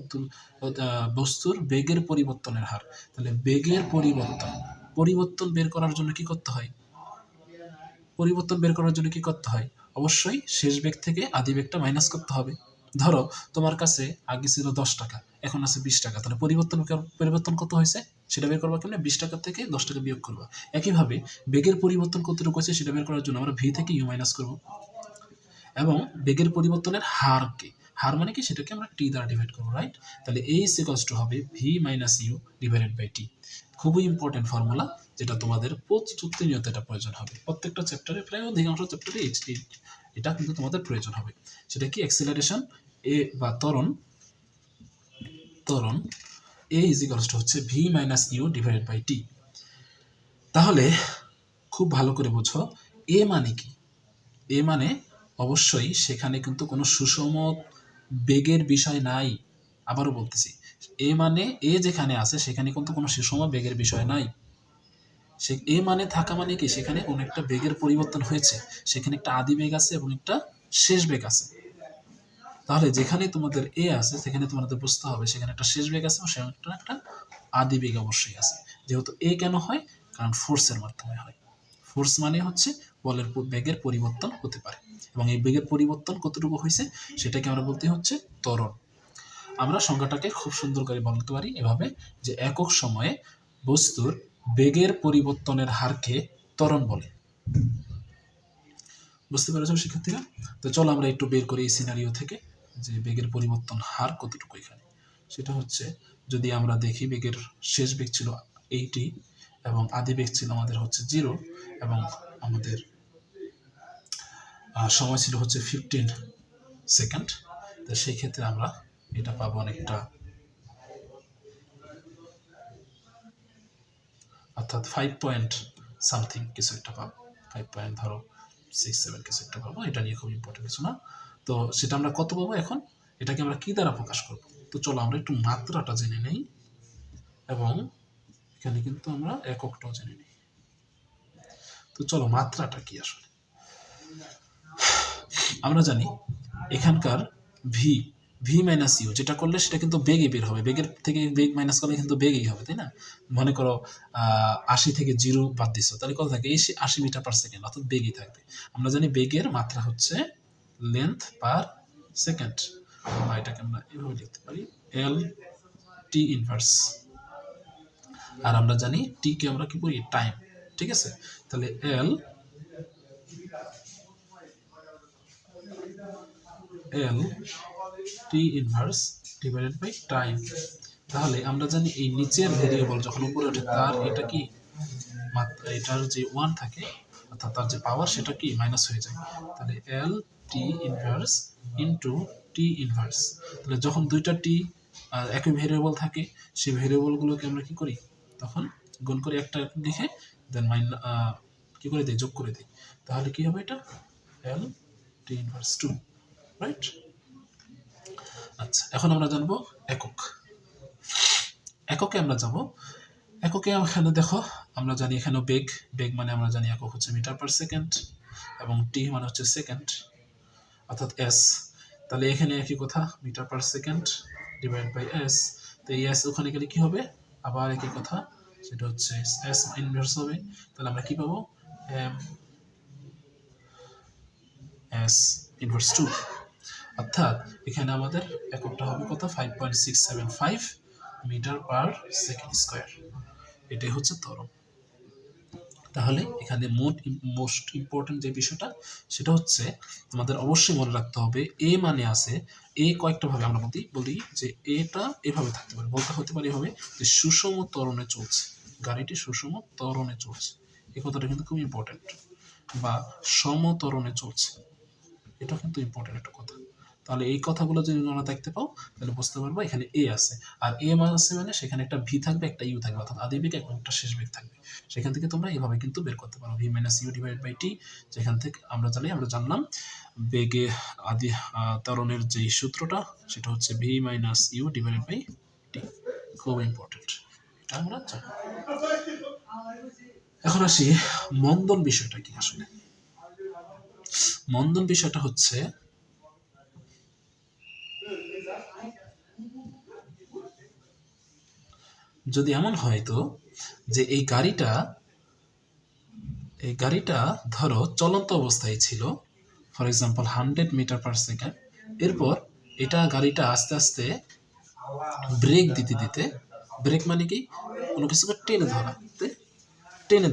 বস্তুর বেগের পরিবর্তনের হার। তাহলে বেগের পরিবর্তন বের করার জন্য কি করতে হয়? অবশ্যই শেষ বেগ থেকে আদি বেগটা মাইনাস করতে হবে। ধরো তোমার কাছে আগে ছিল 10 টাকা, এখন আছে 20 টাকা, তাহলে পরিবর্তন কত হয়েছে সেটা বের করবা কেমনে? 20 টাকা থেকে 10 টাকা বিয়োগ করবা। একইভাবে বেগের পরিবর্তন কতটুকু হয়েছে সেটা বের করার জন্য আমরা ভি থেকে ইউ মাইনাস করবো, এবং বেগের পরিবর্তনের হারকে, হার মানে কি সেটাকে আমরা টি দ্বারা ডিভাইড করবো, রাইট? তাহলে এ ইজ ইকুয়ালস টু হবে V minus U divided by T. খুবই ইম্পর্টেন্ট ফর্মুলা, যেটা তোমাদের প্রতিনিয়ত এটা প্রয়োজন হবে। প্রত্যেকটা চ্যাপ্টারে, প্রায় অধিকাংশ চ্যাপ্টারে এটা কিন্তু তোমাদের প্রয়োজন হবে। সেটা কি? অ্যাক্সিলারেশন এ বা ত্বরণ এ ইজ ইকুয়ালস টু হচ্ছে V minus U divided by T. তাহলে খুব ভালো করে বোঝো, এ মানে কি? এ মানে অবশ্যই সেখানে কিন্তু কোনো সুষম বেগের বিষয় নাই। আবারও বলতেছি, এ মানে এ যেখানে আছে সেখানে কিন্তু কোনো সুষম বেগের বিষয় নাই। সে এ মানে থাকা মানে কি সেখানে কোনো একটা বেগের পরিবর্তন হয়েছে, সেখানে একটা আদি বেগ আছে এবং একটা শেষ বেগ আছে। তাহলে যেখানে তোমাদের এ আছে সেখানে তোমাদের বুঝতে হবে সেখানে একটা শেষ বেগ আছে এবং সেখানে একটা আদি বেগ অবশ্যই আছে। যেহেতু এ কেন হয়? কারণ ফোর্সের মাধ্যমে হয়। ফোর্স মানে হচ্ছে বলের বেগের পরিবর্তন হতে পারে, এবং এই বেগের পরিবর্তন কতটুকু হয়েছে সেটাকে আমরা বলতে হচ্ছে ত্বরণ। আমরা সংজ্ঞাটাকে খুব সুন্দর করে বলতে পারি এভাবে, যে একক সময়ে বস্তুর বেগের পরিবর্তনের হারকে ত্বরণ বলে। বুঝতে পেরেছো শিক্ষার্থীরা? তো চলো আমরা একটু বের করি এই সিনারিও থেকে যে বেগের পরিবর্তন হার কতটুকু এখানে। সেটা হচ্ছে, যদি আমরা দেখি বেগের শেষ বেগ ছিল 80 এবং আদি বেগ ছিল আমাদের হচ্ছে 0, এবং আমাদের সময় ছিল হচ্ছে 15 সেকেন্ড। তো সেই ক্ষেত্রে আমরা এটা পাবো অনেকটা, অর্থাৎ 5 পয়েন্ট সামথিং কিছু একটা পাবো, 5 পয়েন্ট ধরো 6-7 কিছু একটা পাবো। এটা নিয়ে খুব ইম্পর্টেন্ট কিছু না। তো সেটা আমরা কত পাবো এখন? এটাকে আমরা কি দ্বারা প্রকাশ করব? তো চলো আমরা একটু মাত্রাটা জেনে নেই, এবং এখানে কিন্তু আমরা এককটাও জেনে নিই। তো চলো মাত্রাটা কি আসলে আমরা জানি। এখানকার ভি মাইনাস ইউ যেটা করলে সেটা কিন্তু বেগে বের হবে, বেগের থেকে বেগ মাইনাস করলে কিন্তু বেগেই হবে, তাই না? মনে করো 80 থেকে 0 বাদ দিচ্ছ, তাহলে কত থাকে? এই 80 মিটার পার সেকেন্ড, অর্থাৎ বেগই থাকবে। আমরা জানি বেগের মাত্রা হচ্ছে লেন্থ পার সেকেন্ড, বা এটাকে আমরা এভাবে লিখতে পারি এল টি ইনভার্স, আর আমরা জানি টি কে আমরা কি বলি? টাইম। ঠিক আছে, তাহলে L T inverse divided by time. তাহলে আমরা জানি এই নিচের ভেরিয়েবল যখন উপরে ওঠে তার এটা কি এটার যে 1 থাকে, অর্থাৎ তার যে পাওয়ার সেটা কি মাইনাস হয়ে যায়। তাহলে L T inverse into T inverse, তাহলে যখন দুইটা টি একই ভেরিয়েবল থাকে, সেই ভেরিয়েবলগুলোকে আমরা কি করি, তখন গুণ করে একটা লিখে দেন কি করে দিই, যোগ করে দিই। তাহলে কি হবে, এটা L T ইনভার্স 2, রাইট? আচ্ছা, এখন আমরা জানবো একক। এককে আমরা যাব। এককে এখানে দেখো, আমরা জানি এখানে বেগ, বেগ মানে আমরা জানি একক হচ্ছে মিটার পার সেকেন্ড, এবং টি মানে হচ্ছে সেকেন্ড, অর্থাৎ এস। তাহলে এখানে একই কথা, metre per second divide by S. তো এই এস ওখানে গেলে কি হবে, আবার একই কথা, সেটা হচ্ছে এস ইনভার্স হবে। তাহলে আমরা কি পাবো, এম এস ইনভার্স 2, অর্থাৎ এখানে আমাদের এককটা হবে কত, 5.675 মিটার পার সেকেন্ড স্কোয়ার। এটাই হচ্ছে ত্বরণ। তাহলে এখানে মোস্ট ইম্পর্টেন্ট যে বিষয়টা, সেটা হচ্ছে তোমাদের অবশ্যই মনে রাখতে হবে, এ মানে আছে, এ কয়েকটা ভাবে আমরা বলি যে এটা এভাবে থাকতে পারে, বলতে হতে পারে এভাবে যে সুষম ত্বরণে চলছে, গাড়িটি সুষম ত্বরণে চলছে, এই কথাটা কিন্তু খুব ইম্পর্টেন্ট, বা সমত্বরণে চলছে, এটা কিন্তু ইম্পর্টেন্ট একটা কথা। তাহলে এই কথাগুলো যদি আমরা দেখতে পাও, তাহলে বুঝতে পারবো এখানে এ আছে, আর এ আছে মানে সেখানে একটা ভি থাকবে, একটা ইউ থাকবে, অর্থাৎ আদি বেগ এবং একটা শেষ বেগ থাকবে। সেখান থেকে তোমরা এইভাবে কিন্তু বের করতে পারো, V minus U divide by T. যেখান থেকে আমরা জানলাম বেগে আদি ত্বরণের যে সূত্রটা, সেটা হচ্ছে V minus U divide by T. খুব ইম্পর্টেন্ট, এটা আমরা জানি। এখন আসি মন্দন বিষয়টা কি। আসলে মন্দন বিষয়টা হচ্ছে, যদি এমন হয় তো যে এই গাড়িটা ধরো চলন্ত অবস্থায় ছিল, for example 100 metre per second, এরপর গাড়িটা আস্তে আস্তে ব্রেক দিতে, ব্রেক মানে কি, কোনো কিছুকে টেনে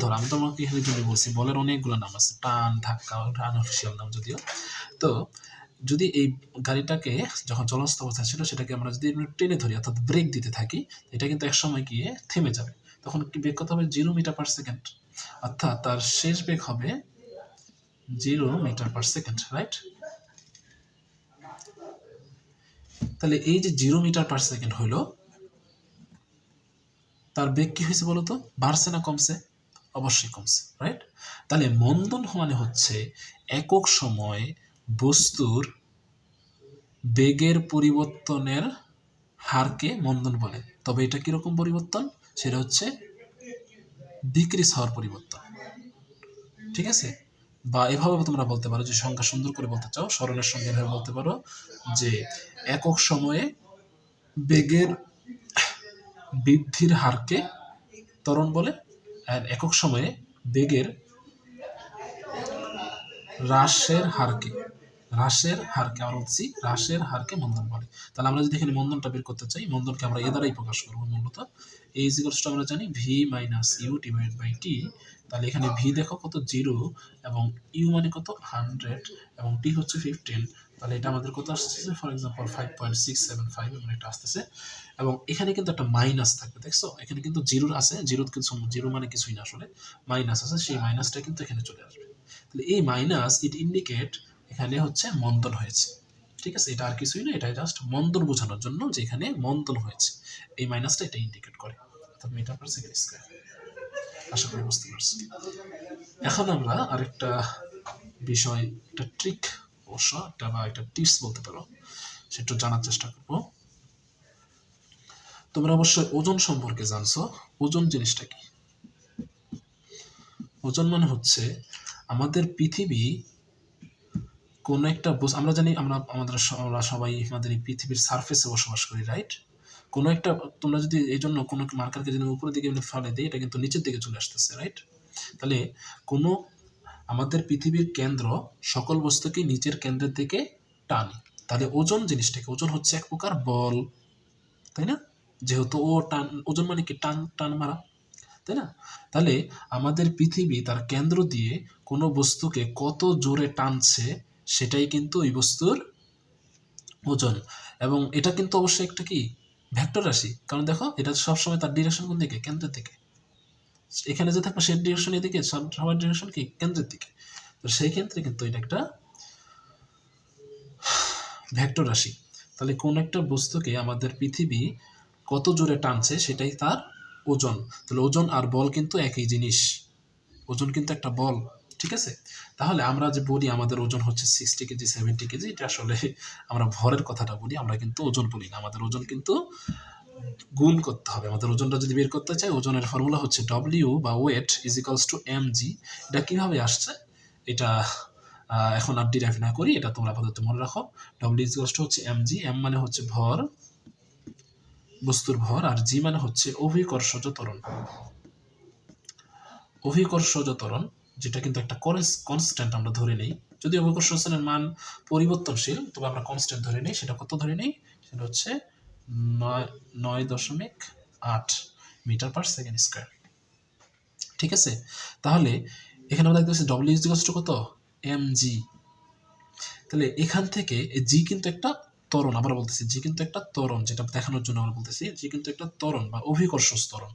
ধরা, আমি তোমাকে এখানে যদি বলছি, বলের অনেকগুলো নাম আছে, টান, ধাক্কা, আনঅফিসিয়াল নাম যদিও। তো যদি এই গাড়িটাকে যখন চলন্ত অবস্থায় ছিল, সেটাকে আমরা যদি টেনে ধরি, অর্থাৎ ব্রেক দিতে থাকি, এটা কিন্তু এক সময় গিয়ে থেমে যাবে। তখন কি বেগ কত হবে, 0 মিটার পার সেকেন্ড, অর্থাৎ তার শেষ বেগ হবে 0 মিটার পার সেকেন্ড, রাইট? তাহলে এই যে 0 মিটার পার সেকেন্ড হলো, তার বেগ কি হয়েছে বলতো, বাড়ছে না কমছে? অবশ্যই কমছে, রাইট? তাহলে মন্দন মানে হচ্ছে একক সময় বস্তুর বেগের পরিবর্তনের হারকে মন্দন বলে। তবে এটা কিরকম পরিবর্তন, সেটা হচ্ছে ডিক্রিজ হওয়ার পরিবর্তন, ঠিক আছে? বা এভাবে তোমরা বলতে পারো, যে সংখ্যা সুন্দর করে বলতে চাও, স্মরণের সঙ্গে এভাবে বলতে পারো যে একক সময়ে বেগের বৃদ্ধির হারকে ত্বরণ বলে, আর একক সময়ে বেগের হ্রাসের হারকে মন্দন বলে। তাহলে আমরা যদি এখানে মন্দনটা বের করতে চাই, মন্দনকে আমরা এ দ্বারাই প্রকাশ করবো মূলত। এ ইজ ইকুয়ালস টু আমরা জানি V minus U divide by T. তাহলে এখানে ভি দেখো কত, 0, এবং ইউ মানে কত, 100, এবং টি হচ্ছে 15। তাহলে এটা আমাদের কত আসতেছে, ফর এক্সাম্পল 5.675 এমন একটা আসতেছে। এবং এখানে কিন্তু একটা মাইনাস থাকবে, দেখছো এখানে কিন্তু জিরো আছে, জিরো মানে কিছুই না, আসলে মাইনাস আছে, সেই মাইনাসটা কিন্তু এখানে চলে আসবে। তাহলে এই মাইনাস ইট ইন্ডিকেট এখানে হচ্ছে মন্দন হয়েছে, ঠিক আছে? এটা আর কিছুই না, এটা জাস্ট মন্দন বোঝানোর জন্য যে এখানে মন্দন হয়েছে, এই মাইনাসটা এটা ইন্ডিকেট করে, অর্থাৎ মিটার পার সেকেন্ড স্কয়ার। আশা করি বুঝতে পারছি। এখন আমরা আরেকটা বিষয়, একটা ট্রিক অবশ্য, একটা টিপস বলতে পারো, সেটা জানার চেষ্টা করবো। তোমরা অবশ্যই ওজন সম্পর্কে জানছো। ওজন জিনিসটা কি? ওজন মানে হচ্ছে আমাদের পৃথিবী কোন একটা আমরা জানি, আমরা সবাই আমাদের এই পৃথিবীর সারফেসে বসবাস করি, রাইট? কোনো একটা, তোমরা যদি এই জন্য কোনো মার্কারকে যদি উপরের দিকে ফেলে দিই, এটা কিন্তু নিচের দিকে চলে আসতেছে, রাইট? তাহলে কোনো আমাদের পৃথিবীর কেন্দ্র সকল বস্তুকে নিচের কেন্দ্রের দিকে টানে। তাহলে ওজন জিনিসটাকে, ওজন হচ্ছে এক প্রকার বল, তাই না? যেহেতু ওজন মানে কি, টান মারা, তাই না? তাহলে আমাদের পৃথিবী তার কেন্দ্র দিয়ে কোনো বস্তুকে কত জোরে টানছে, সেটাই কিন্তু ওই বস্তুর ওজন। এবং এটা কিন্তু অবশ্যই একটা কি, ভেক্টর রাশি, কারণ দেখো এটা সবসময় তার ডিরেকশন কোন দিকে, কেন্দ্রের দিকে। এখানে যে থাকবে সেই ডিরেকশন এদিকে, সবার ডিরেকশন কি, কেন্দ্রের দিকে। তো সেই ক্ষেত্রে কিন্তু এটা একটা ভেক্টর রাশি। তাহলে কোন একটা বস্তুকে আমাদের পৃথিবী কত জোরে টানছে সেটাই তার ওজন। তাহলে ওজন আর বল কিন্তু একই জিনিস, ওজন কিন্তু একটা বল, ঠিক আছে। তাহলে আমরা যে বলি আমাদের ওজন হচ্ছে 60 কেজি 70 কেজি, এটা আসলে আমরা ভরের কথাটা বলি, আমরা কিন্তু ওজন বলি না। আমাদের ওজন কিন্তু গুণ করতে হবে। আমাদের ওজনটা যদি বের করতে চাই, ওজনের ফর্মুলা হচ্ছে ডব্লিউ বা weight is equals to mg। এটা কিভাবে আসছে এটা এখন আর ডিরাইভ না করি, এটা তোমরা আপাতত মনে রাখো। ডব্লিউ ইজ ইকালস টু হচ্ছে mg, m মানে হচ্ছে ভর, বস্তুর ভর, আর জি মানে হচ্ছে অভিকর্ষজ ত্বরণ। অভিকর্ষজ ত্বরণ যেটা কিন্তু একটা কনস্ট্যান্ট আমরা ধরে নেই, যদি অভিকর্ষজের মান পরিবর্তনশীল তবে আমরা কনস্ট্যান্ট ধরে নেই। সেটা কত ধরে নেই? সেটা হচ্ছে 9.8 মিটার পার সেকেন্ড স্কয়ার, ঠিক আছে। তাহলে এখানে আমরা দেখতেছি ডব্লিউ ইজ ইকুয়াল টু কত? mg। তাহলে এখান থেকে জি কিন্তু একটা ত্বরণ, আমরা বলতেছি জি কিন্তু একটা ত্বরণ, যেটা দেখানোর জন্য আমরা বলতেছি জি কিন্তু একটা ত্বরণ বা অভিকর্ষ ত্বরণ,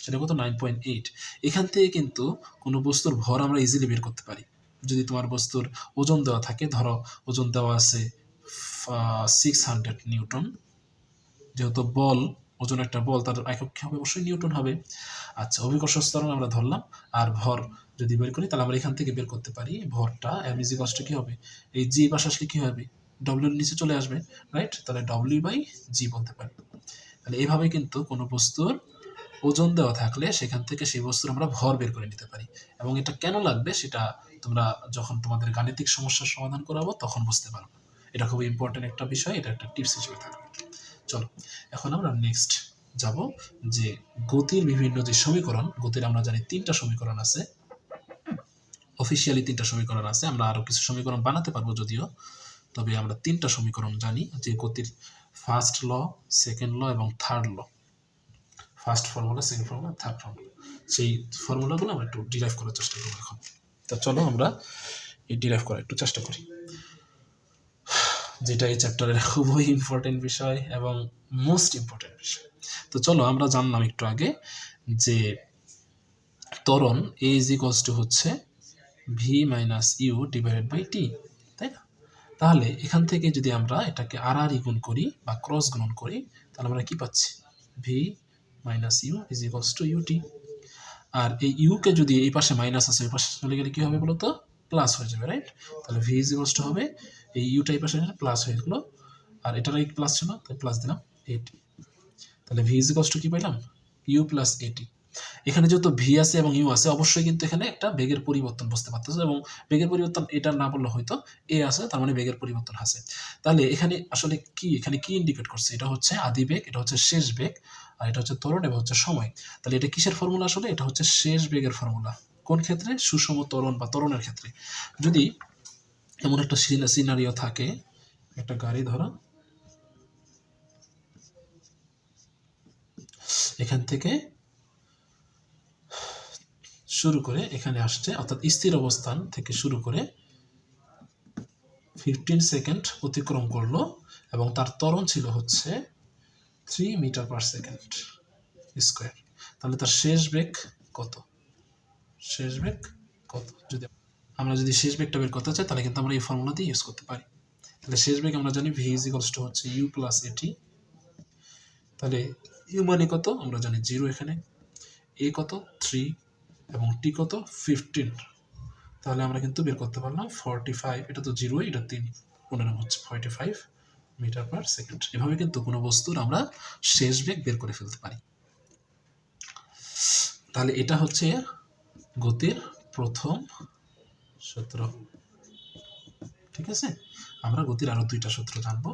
সেটা কত? 9.8। এখান থেকে কিন্তু কোনো বস্তুর ভর আমরা ইজিলি বের করতে পারি। যদি তোমার বস্তুর ওজন দেওয়া থাকে, ধরো ওজন দেওয়া আছে 600 নিউটন, যেহেতু বল, ওজন একটা বল, তার একক কি হবে? অবশ্যই নিউটন হবে। আচ্ছা, অভিকর্ষ ত্বরণ আমরা ধরলাম, আর ভর যদি বের করি তাহলে আমরা এখান থেকে বের করতে পারি ভরটা m ইজ ইকুয়াল টু কি হবে? এই জি পাশে আসলে কি হবে? ডব্লিউর নিচে চলে আসবে, রাইট? তাহলে ডব্লিউ বাই জি বলতে পারি। তাহলে এইভাবে কিন্তু কোনো বস্তুর ওজন দেওয়া থাকলে সেখান থেকে সেই বস্তুর আমরা ভর বের করে নিতে পারি। এবং এটা কেন লাগবে সেটা তোমরা যখন তোমাদের গাণিতিক সমস্যার সমাধান করাবো তখন বুঝতে পারবে। এটা খুব ইম্পর্টেন্ট একটা বিষয়, এটা একটা টিপস হিসেবে থাকবে। চলো এখন আমরা নেক্সট যাব যে গতির বিভিন্ন যে সমীকরণ, গতির আমরা জানি 3টা সমীকরণ আছে, অফিসিয়ালি 3টা সমীকরণ আছে। আমরা আরো কিছু সমীকরণ বানাতে পারবো যদিও, তবে আমরা 3টা সমীকরণ জানি যে গতির ফার্স্ট ল, সেকেন্ড ল এবং third law. First formula, second formula, third formula, সেই ফর্মুলাগুলো আমরা একটু ডিরাইভ করার চেষ্টা করবো এখন। তো চলো আমরা এই ডিরাইভ করার একটু চেষ্টা করি, যেটা এই চ্যাপ্টারের খুবই ইম্পর্টেন্ট বিষয় এবং মোস্ট ইম্পর্টেন্ট বিষয়। তো চলো আমরা জানলাম একটু আগে যে ত্বরণ এ ইজ ইকুয়ালস টু হচ্ছে V minus U divided by T, তাই না? তাহলে এখান থেকে যদি আমরা এটাকে আর আর গুণ করি বা ক্রস গুণন করি তাহলে আমরা কি পাচ্ছি? V minus U is equals to U T. আর এই ইউকে যদি এই পাশে মাইনাস আছে ওই পাশে চলে গেলে কি হবে বলতো? প্লাস হয়ে যাবে, রাইট? তাহলে ভি ইজ ইকুয়ালস টু হবে এই ইউটা এই পাশে প্লাস হয়ে গেলো, আর এটার এই প্লাস ছিল তাই প্লাস দিলাম 80। তাহলে ভি ইজ ইকুয়ালস টু কি পাইলাম? U plus 80। এখানে যেহেতু ভি আছে এবং ইউ আছে, অবশ্যই কিন্তু এখানে একটা বেগের পরিবর্তন বুঝতে পারতেছে, এবং বেগের পরিবর্তন এটা না বললে হয়তো এ আছে, তার মানে বেগের পরিবর্তন আছে। তাহলে এখানে আসলে কি, এখানে কি ইন্ডিকেট করছে? এটা হচ্ছে আদি বেগ, এটা হচ্ছে শেষ বেগ, আর এটা হচ্ছে ত্বরণ এবং হচ্ছে সময়। তাহলে এটা কিসের ফর্মুলা? আসলে এটা হচ্ছে শেষ বেগের ফর্মুলা। কোন ক্ষেত্রে? সুষম ত্বরণ বা ত্বরণের ক্ষেত্রে। যদি এমন একটা সিনারিও থাকে, একটা গাড়ি ধরো, এখান থেকে শুরু করে এখানে আসছে, অর্থাৎ স্থির অবস্থান থেকে শুরু করে 15 সেকেন্ড অতিক্রম করলো এবং তার ত্বরণ ছিল হচ্ছে 3 মিটার পার সেকেন্ড স্কোয়ার। তাহলে তার শেষ বেগ কত? শেষ বেগ কত? যদি শেষ বেগটা বের করতে চাই তাহলে কিন্তু আমরা এই ফর্মুলা দিয়ে ইউজ করতে পারি। তাহলে শেষ বেগ আমরা জানি ভি ইজ ইকুয়ালস টু হচ্ছে ইউ প্লাস এটি। তাহলে ইউ মানে কত? আমরা জানি 0, এখানে এ কত? 3 এবং টি কত? 15। তাহলে আমরা কিন্তু বের করতে পারলাম 45, এটা তো 0, এটা 3, 15 হচ্ছে 45 মিটার পার সেকেন্ড। এভাবে কিন্তু কোনো বস্তুর আমরা শেষ বেগ বের করে ফেলতে পারি। তাহলে এটা হচ্ছে গতির প্রথম সূত্র, ঠিক আছে। আমরা গতির আরো 2টা সূত্র জানবো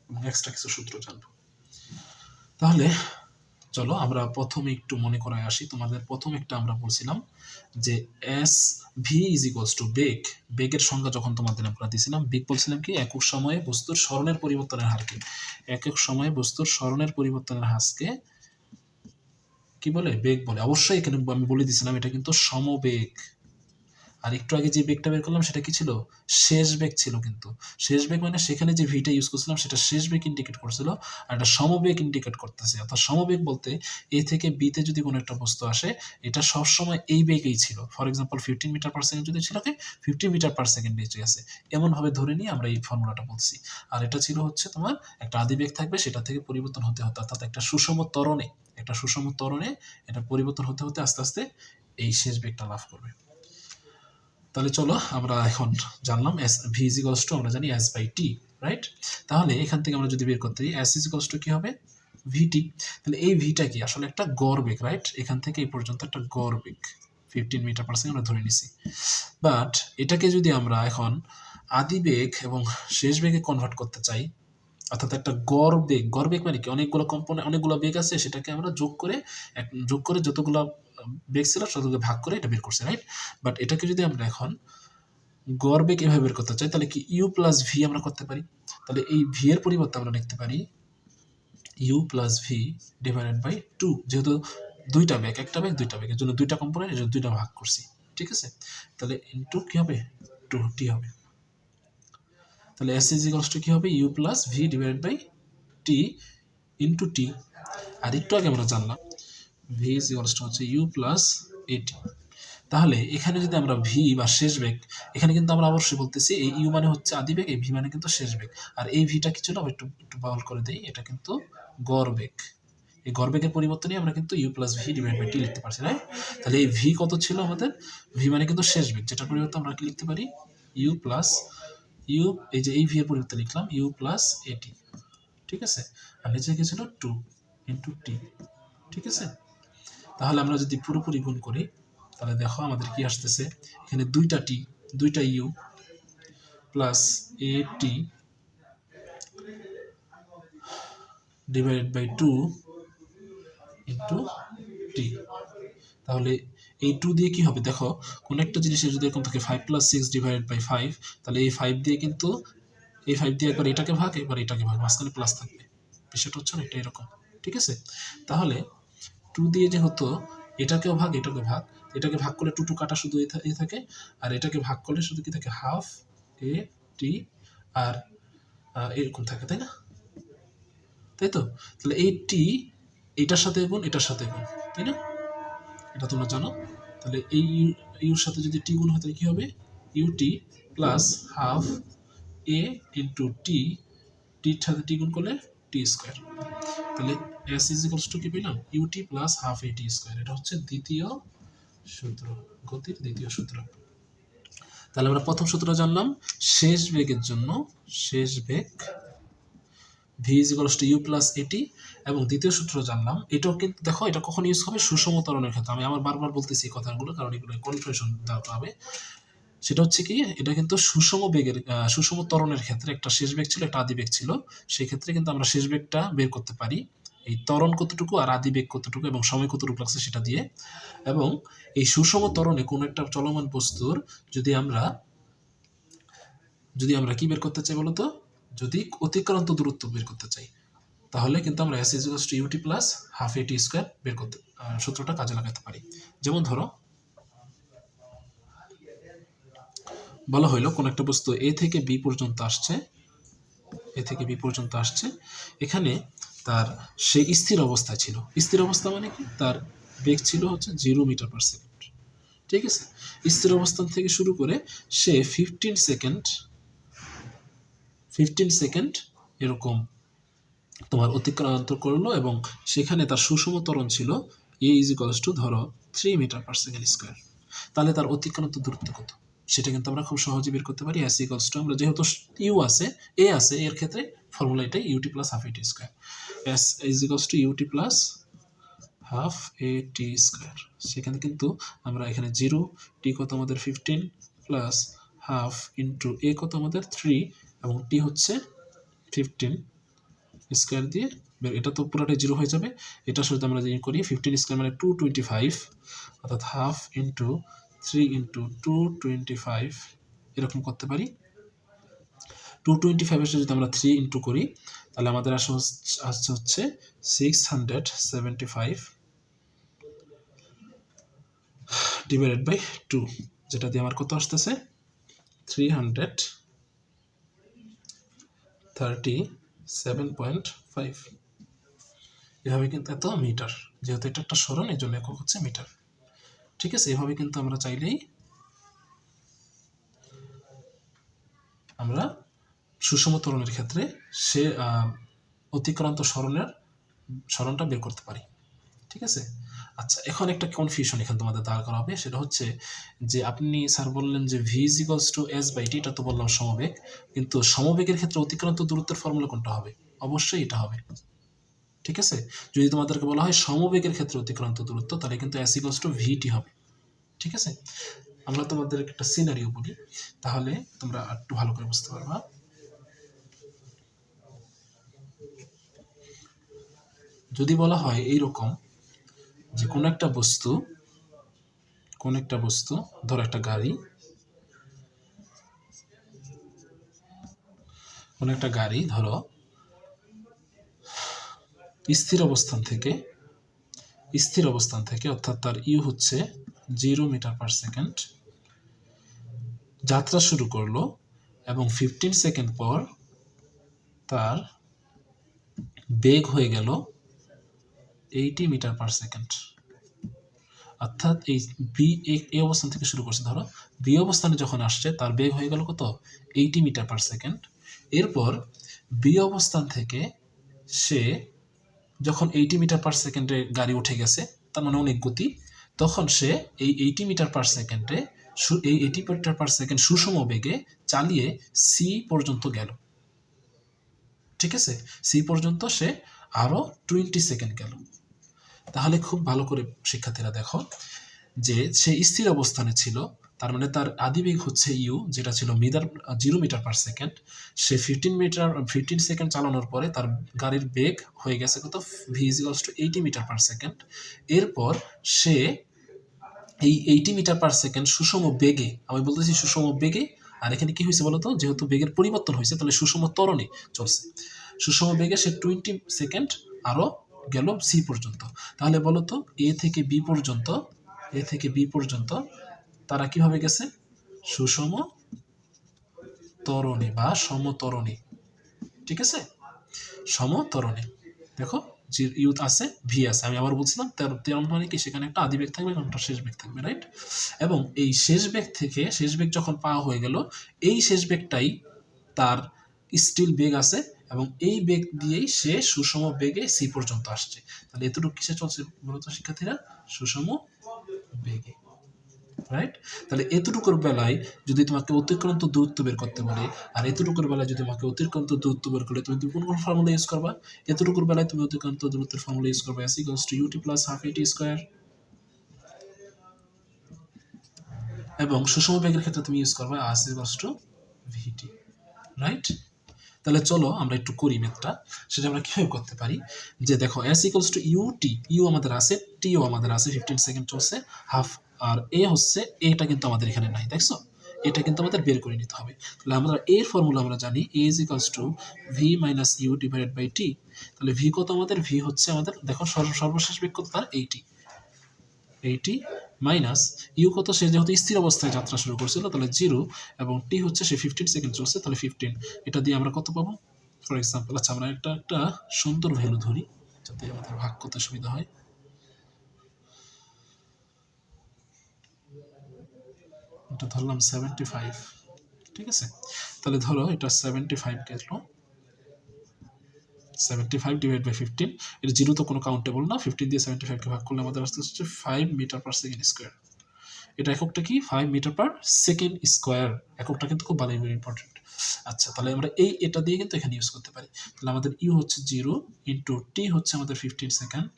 এবং এক্সট্রা কিছু সূত্র জানবো। তাহলে চলো আমরা প্রথমে একটু মনে করায় আসি তোমাদের। প্রথম একটা আমরা বলছিলাম যে S V is equals to বেগ। বেগের সংজ্ঞা যখন তোমাদের আমরা দিয়েছিলাম, বেগ বলছিলাম কি? একক সময়ে বস্তুর সরণের পরিবর্তনের হারকে, একক সময়ে বস্তুর সরণের পরিবর্তনের হারকে কি বলে? বেগ বলে। অবশ্যই এখানে আমি বলে দিয়েছিলাম এটা কিন্তু সমবেগ। আর একটু আগে যে বেগটা বের করলাম সেটা কি ছিল? শেষ বেগ ছিল। কিন্তু শেষ বেগ মানে সেখানে যে ভিটা ইউজ করছিলাম সেটা শেষ বেগ ইন্ডিকেট করছিল, আর একটা সমবেগ ইন্ডিকেট করতেছে। অর্থাৎ সমবেগ বলতে এ থেকে বিতে যদি কোনো একটা বস্তু আসে এটা সবসময় এই বেগেই ছিল। For example 15 metre per second যদি ছিল, 50 মিটার পার সেকেন্ড বেঁচে গেছে, এমনভাবে ধরে নিয়ে আমরা এই ফর্মুলাটা বলছি। আর এটা ছিল হচ্ছে তোমার একটা আদিবেগ থাকবে, সেটা থেকে পরিবর্তন হতে হতে অর্থাৎ একটা সুষম ত্বরণে এটা পরিবর্তন হতে হতে আস্তে আস্তে এই শেষ বেগটা লাভ করবে। তাহলে চলো আমরা এখন জানলাম S V is equals to, আমরা জানি এস বাই টি, রাইট? তাহলে এখান থেকে আমরা যদি বের করতে দিই এস ইজ ইকুয়ালস টু কি হবে? ভিটি। তাহলে এই ভিটা কি আসলে একটা গড় বেগ, রাইট? এখান থেকে এই পর্যন্ত একটা গড় বেগ 15 মিটার পার সেকেন্ড আমরা ধরে নিছি। বাট এটাকে যদি আমরা এখন আদিবেগ এবং শেষ বেগে কনভার্ট করতে চাই, অর্থাৎ একটা গড় বেগ মানে কি অনেকগুলো কম্পোনেন্ট, অনেকগুলো বেগ আছে, সেটাকে আমরা যোগ করে যতগুলো বেগ ছিল ততগুলো ভাগ করে এটা বের করছি, রাইট? বাট এটাকে যদি আমরা এখন গড় বেগ এভাবে বের করতে চাই তাহলে কি ইউ প্লাস ভি আমরা করতে পারি। তাহলে এই ভি এর পরিবর্তে আমরা লিখতে পারি U plus V divided by 2, যেহেতু দুইটা বেগ, একটা বেগ দুইটা বেগের জন্য দুইটা কম্পোনেন্ট, এর জন্য দুইটা ভাগ করছি, ঠিক আছে? তাহলে ইনটু কি হবে? 2t হবে। তাহলে এস ইজ ইকুয়ালস টু কি হবে? U plus V divided by T into T. আর একটু আগে আমরা জানলাম ভি ইজ ইকুয়ালস টু হচ্ছে ইউ প্লাস এটি। তাহলে এখানে যদি আমরা ভি বা শেষ বেগ, এখানে কিন্তু আমরা অবশ্যই বলতেছি এই ইউ মানে হচ্ছে আদি বেগ, এই ভি মানে কিন্তু শেষ বেগ। আর এই ভিটা কি ছিল একটু একটু বাউল করে দেই, এটা কিন্তু গড় বেগ। এই গড় বেগের পরিবর্তনে আমরা কিন্তু U plus V divide by T লিখতে পারছি, রাইট? তাহলে এই ভি কত ছিল আমাদের? ভি মানে কিন্তু শেষ বেগ, যেটার পরিবর্তে আমরা কি লিখতে পারি? ইউ প্লাস ইউ, এই যে এই ভি এর পরিবর্তে লিখলাম ইউ প্লাস এটি, ঠিক আছে? আর নিচে কি ছিল? 2 ইন্টু টি, ঠিক আছে? তাহলে আমরা যদি পুরোপুরি গুণ করি তাহলে দেখো আমাদের কি আসতেছে, এখানে দুইটা U plus A T divided by 2 into T. তাহলে এই 2 দিয়ে কি হবে? দেখো কোন একটা জিনিসের যদি এরকম থাকে 5 প্লাস 6 ডিভাইডেড বাই 5, তাহলে এই 5 দিয়ে কিন্তু এই 5 দিয়ে একবার এটাকে ভাগ, একবার এটাকে ভাগ, মাঝখানে প্লাস থাকবে। বিষয়টা হচ্ছে না এটা এরকম, ঠিক আছে? তাহলে 2 দিয়ে যেহেতু এটাকেও ভাগ এটাকে ভাগ করলে 2 কাটা শুধু এ থাকে, আর এটাকে ভাগ করলে শুধু কি থাকে? হাফ এ টি আর এরকম থাকে, তাই না? তাই তো? তাহলে এই টি এটার সাথে গুণ এটার সাথে গুণ, তাই না? এটা তোমরা জানো। তাহলে এই ইউর সাথে যদি টি গুণ হয় তাহলে কি হবে? ইউটি প্লাস হাফ এ ইন্টু টির সাথে টি গুণ করলে টি স্কোয়ার। তাহলে এস ইজ ইকুয়ালস টু কি পেলাম? UT plus half A T square. এটা হচ্ছে দ্বিতীয় সূত্র, গতির দ্বিতীয় সূত্র। তাহলে আমরা প্রথম সূত্র জানলাম শেষ বেগের জন্য, শেষ বেগ V is equals to U plus এটি, এবং দ্বিতীয় সূত্র জানলাম, এটাও কিন্তু দেখো এটা কখন ইউজ হবে? সুষম ত্বরণের ক্ষেত্রে। আমি আমার বারবার বলতেছি এই কথাগুলো কারণ এগুলো কনফিউশন হবে। সেটা হচ্ছে কি, এটা কিন্তু সুষম ত্বরণের ক্ষেত্রে একটা শেষ বেগ ছিল, একটা আদি বেগ ছিল, সেই ক্ষেত্রে কিন্তু আমরা শেষ বেগটা বের করতে পারি এই ত্বরণ কতটুকু আর আদি বেগ কতটুকু এবং সময় কতটুকু লাগছে সেটা দিয়ে। এবং এই সুষম ত্বরণে কোনো একটা চলমান বস্তুর যদি আমরা কি বের করতে চাই বলতো? যদি অতিক্রান্ত দূরত্ব বের করতে চাই তাহলে কিন্তু আমরা S is equals to UT plus half A T square বের করতে সূত্রটা কাজে লাগাতে পারি। যেমন ধরো বলা হইলো কোন একটা বস্তু এ থেকে বি পর্যন্ত আসছে, এখানে তার সে স্থির অবস্থায় ছিল। স্থির অবস্থা মানে কি? তার বেগ ছিল হচ্ছে 0 মিটার পার সেকেন্ড, ঠিক আছে? স্থির অবস্থান থেকে শুরু করে সে 15 সেকেন্ড এরকম তোমার অতিক্রান্ত করলো, এবং সেখানে তার সুষম ত্বরণ ছিল এ ইজ ইকুয়ালস টু ধরো 3 মিটার পার সেকেন্ড স্কোয়ার। তাহলে তার অতিক্রান্ত দূরত্ব কত সেটা কিন্তু আমরা খুব সহজে বের করতে পারি। এস ইকুয়ালস টু, আমরা যেহেতু ইউ আছে এ আছে, এর ক্ষেত্রে ফর্মুলা এটাই UT plus half A T square. S is equals to UT plus half A T square. সেখানে কিন্তু আমরা এখানে 0, টি কত আমাদের 15 প্লাস হাফ ইন্টু এ কত আমাদের 3 এবং টি হচ্ছে 15 স্কোয়ার দিয়ে এটা তো পুরোটাই 0 হয়ে যাবে। এটার সাথে আমরা যদি করি 15 স্কোয়ার মানে 225, অর্থাৎ হাফ ইন্টু 3 ইন্টু 225 এরকম করতে পারি। 225 এর সাথে যদি আমরা 3 ইন্টু করি তাহলে আমাদের আসছে হচ্ছে 675 ডিভাইডেড বাই 2। যেটা দিয়ে আমার কত আসতেছে 337.5, এভাবে কিন্তু এত মিটার, যেহেতু এটা একটা সরণ এই জন্য একক হচ্ছে মিটার। ঠিক আছে, এভাবে কিন্তু আমরা চাইলেই আমরা সুষম ত্বরণের ক্ষেত্রে সে অতিক্রান্ত সরণটা বের করতে পারি। ঠিক আছে, আচ্ছা এখন একটা কনফিউশন এখানে তোমাদের দাঁড় করা হবে, সেটা হচ্ছে যে আপনি স্যার বললেন যে V is equals to S by T, এটা তো বললাম সমবেগ, কিন্তু সমবেগের ক্ষেত্রে অতিক্রান্ত দূরত্বের ফর্মুলা কোনটা হবে? অবশ্যই এটা হবে। ঠিক আছে, যদি তোমাদেরকে বলা হয় সমবেগের ক্ষেত্রে অতিক্রান্ত দূরত্ব, তাহলে কিন্তু এস ইকুয়ালস টু ভিটি হবে। ঠিক আছে, আমরা তোমাদের একটা সিনারিও বলি, তাহলে তোমরা একটু ভালো করে বুঝতে পারবা। যদি বলা হয় এইরকম যে কোন একটা বস্তু ধরো একটা গাড়ি, কোন একটা গাড়ি ধরো স্থির অবস্থান থেকে অর্থাৎ তার ইউ হচ্ছে 0 মিটার পার সেকেন্ড যাত্রা শুরু করলো, এবং 15 সেকেন্ড পর তার বেগ হয়ে গেল 80 মিটার পার সেকেন্ড। অর্থাৎ এই বি এই অবস্থান থেকে শুরু করছে, ধরো বি অবস্থানে যখন আসছে তার বেগ হয়ে গেল কত 80 মিটার পার সেকেন্ড। এরপর বি অবস্থান থেকে সে যখন 80 মিটার পার সেকেন্ডে গাড়ি উঠে গেছে, তার মানে অনেক গতি, তখন সে এই 80 মিটার পার সেকেন্ডে এই 80 মিটার পার সেকেন্ড সুষম বেগে চালিয়ে সি পর্যন্ত গেল। ঠিক আছে, সি পর্যন্ত সে আরো 20 সেকেন্ড গেল। তাহলে খুব ভালো করে শিক্ষার্থীরা দেখো যে সে স্থির অবস্থানে ছিল, তার মানে তার আদিবেগ হচ্ছে ইউ, যেটা ছিল 0 মিটার পার সেকেন্ড। সে 15 সেকেন্ড চালানোর পরে তার গাড়ির বেগ হয়ে গেছে কত V is equals to 80 metre per second. এরপর সে এই 80 মিটার পার সেকেন্ড সুষম বেগে, আমি বলতেছি সুষম বেগে, আর এখানে কি হয়েছে বলতো, যেহেতু বেগের পরিবর্তন হয়েছে তাহলে সুষম ত্বরণে চলছে, সুষম বেগে সে 20 সেকেন্ড আরো গেল সি পর্যন্ত। তাহলে বলতো এ থেকে বি পর্যন্ত তারা কিভাবে গেছে? সুষম ত্বরণে বা সমত্বরণে। ঠিক আছে, সমত্বরণে। দেখো যে ইউথ আছে ভি আছে, আমি আবার বলছিলাম তেরো মানে কি, সেখানে একটা আদি বেগ থাকবে এবং একটা শেষ বেগ থাকবে, রাইট? এবং এই শেষ বেগ যখন পাওয়া হয়ে গেল, এই শেষ বেগটাই তার স্টিল বেগ আছে, এবং এই বেগ দিয়েই সে সুষম বেগে সি পর্যন্ত আসছে। তাহলে এতটুকু কিসে চলছে মূলত শিক্ষার্থীরা? সুষম বেগে, রাইট? তাহলে এতটুকুর বেলায় যদি তোমাকে অতিক্রান্ত দূরত্ব বের করতে বলে, আর এতটুকুর বেলায় যদি তোমাকে অতিক্রান্ত দূরত্ব বের করলে, তুমি কোন ফর্মুলা ইউজ করবা? এতটুকুর বেলায় তুমি অতিক্রান্ত দূরত্বের ফর্মুলা ইউজ করবে s equals to ut plus half at square, এবং সুষম বেগের ক্ষেত্রে তুমি ইউজ করবে r equals to vt, right? তাহলে চলো আমরা একটু করি ম্যাথটা, সেটা আমরা কিভাবে করতে পারি। যে দেখো s equals to ut, U আমাদের আছে, টিও আমাদের আছে, 15 সেকেন্ড চলছে, হাফ, আর এ হচ্ছে, এটা কিন্তু আমাদের এখানে নাই, দেখছো? এটা কিন্তু আমাদের বের করে নিতে হবে। তাহলে আমরা এর ফর্মুলা আমরা জানি, a is equals to v minus u divided by t। তাহলে v কত আমাদের? v হচ্ছে আমাদের, দেখো সর্বশেষ বেগ কত তার? 80 মাইনাস ইউ কত, সে যেহেতু স্থির অবস্থায় যাত্রা শুরু করছিল তাহলে 0, এবং টি হচ্ছে সে 15 সেকেন্ড চলছে, তাহলে 15। এটা দিয়ে আমরা কত পাবো? ফর এক্সাম্পল, আচ্ছা আমরা একটা সুন্দর ভ্যালু ধরি যাতে আমাদের ভাগ করতে সুবিধা হয়। এটা ধরলাম 75, ঠিক আছে? তাহলে ধরো এটা 75 গেল, 75 ডিভাইড বাই 15, এটা 0 তো কোনো কাউন্টেবল না, 15 দিয়ে 75 কে ভাগ করলে আমাদের আসতে হচ্ছে 5 মিটার পার সেকেন্ড স্কয়ার। এটা এককটা কি? 5 মিটার পার সেকেন্ড স্কয়ার, এককটা কিন্তু খুব ভালো ইম্পর্টেন্ট। আচ্ছা, তাহলে আমরা এটা দিয়ে কিন্তু এখানে ইউজ করতে পারি। তাহলে আমাদের ইউ হচ্ছে 0 ইন্টু টি হচ্ছে আমাদের 15 সেকেন্ড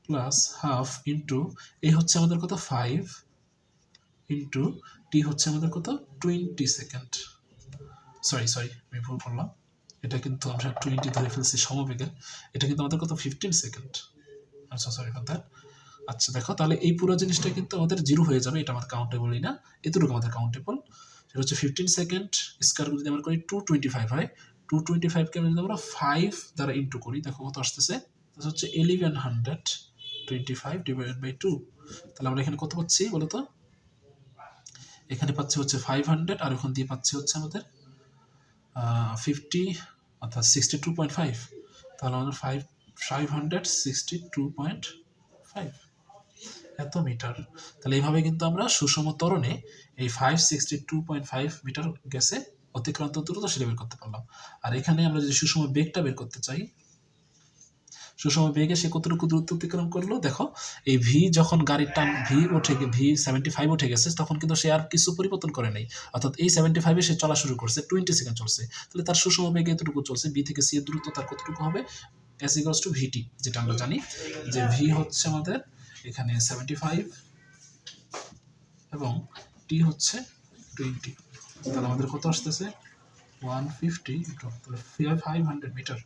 প্লাস হাফ ইন্টু এ হচ্ছে আমাদের কত 5 ইন্টু টি হচ্ছে আমাদের কত 20 সেকেন্ড। সরি আমি ভুল করলাম, এটা কিন্তু আমরা 20 ধরে ফেলছি সমবেগে, এটা কিন্তু আমাদের কত 15 সেকেন্ড। আচ্ছা সরি ফর দ্যাট। আচ্ছা দেখো, তাহলে এই পুরো জিনিসটা কিন্তু আমাদের 0 হয়ে যাবে, এটা আমাদের কাউন্টেবলই না, এতটুকু আমাদের কাউন্টেবল। সেটা হচ্ছে 15 সেকেন্ড স্কয়ার যদি আমরা করি 225 হয়, 225 কে যদি আমরা 5 দ্বারা ইনটু করি, দেখো কত আসতেছে, এটা হচ্ছে 1125 ডিভাইডেড বাই 2। তাহলে আমরা এখানে কত পাচ্ছি বলো তো? এখানে পাচ্ছি হচ্ছে 500 আর ওখান দিয়ে পাচ্ছি হচ্ছে আমাদের 50 অর্থাৎ 62.5, তাহলে আমাদের 562.5 এত মিটার। তাহলে এইভাবে কিন্তু আমরা সুষম ত্বরণে এই 562.5 মিটার গ্যাসে অতিক্রান্ত দ্রুত সেটা বের করতে পারলাম। আর এখানে আমরা যদি সুষম বেগটা বের করতে চাই, সুষম বেগে সে কতটুকু দূরত্ব অতিক্রম করলো, দেখো এই ভি যখন গাড়ির টান ভি 75 উঠে গেছে, তখন কিন্তু সে আর কিছু পরিবর্তন করে নাই, অর্থাৎ এই 75-এ সে চলা শুরু করছে, 20 সেকেন্ড চলছে, তাহলে তার সুষম বেগে এতটুকু চলছে। বি থেকে সি এর দূরত্ব তার কতটুকু হবে, এস ইকুয়ালস টু ভিটি, যেটা আমরা জানি যে ভি হচ্ছে আমাদের এখানে 75 এবং টি হচ্ছে 20, তাহলে আমাদের কত আসতেছে 150 তাহলে 500 মিটার।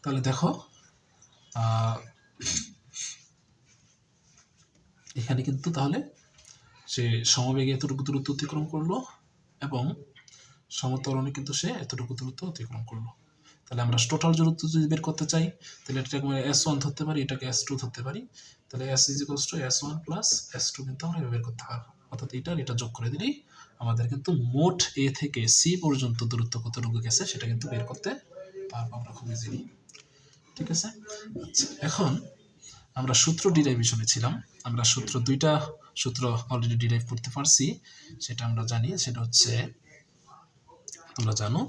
তাহলে দেখো এখানে কিন্তু তাহলে সে সমবেগে এতটুকু দূরত্ব অতিক্রম করলো এবং সমত্বরণে কিন্তু সে এতটুকু দূরত্ব অতিক্রম করলো। তাহলে আমরা টোটাল দূরত্ব যদি বের করতে চাই, তাহলে এটাকে আমরা S1 ধরতে পারি, এটাকে S2 ধরতে পারি, তাহলে S equals to S1 plus S2 কিন্তু আমরা বের করতে পারবো, অর্থাৎ এটা যোগ করে দিলেই আমাদের কিন্তু মোট A থেকে C পর্যন্ত দূরত্ব কতটুকু গেছে সেটা কিন্তু বের করতে পারবো আমরা খুব ইজিলি। ঠিক আছে, আচ্ছা এখন আমরা সূত্র ডিরাইভেশনে ছিলাম, আমরা দুইটা সূত্র অলরেডি ডিরাইভ করতে পারছি, সেটা আমরা জানি, সেটা হচ্ছে তোমরা জানো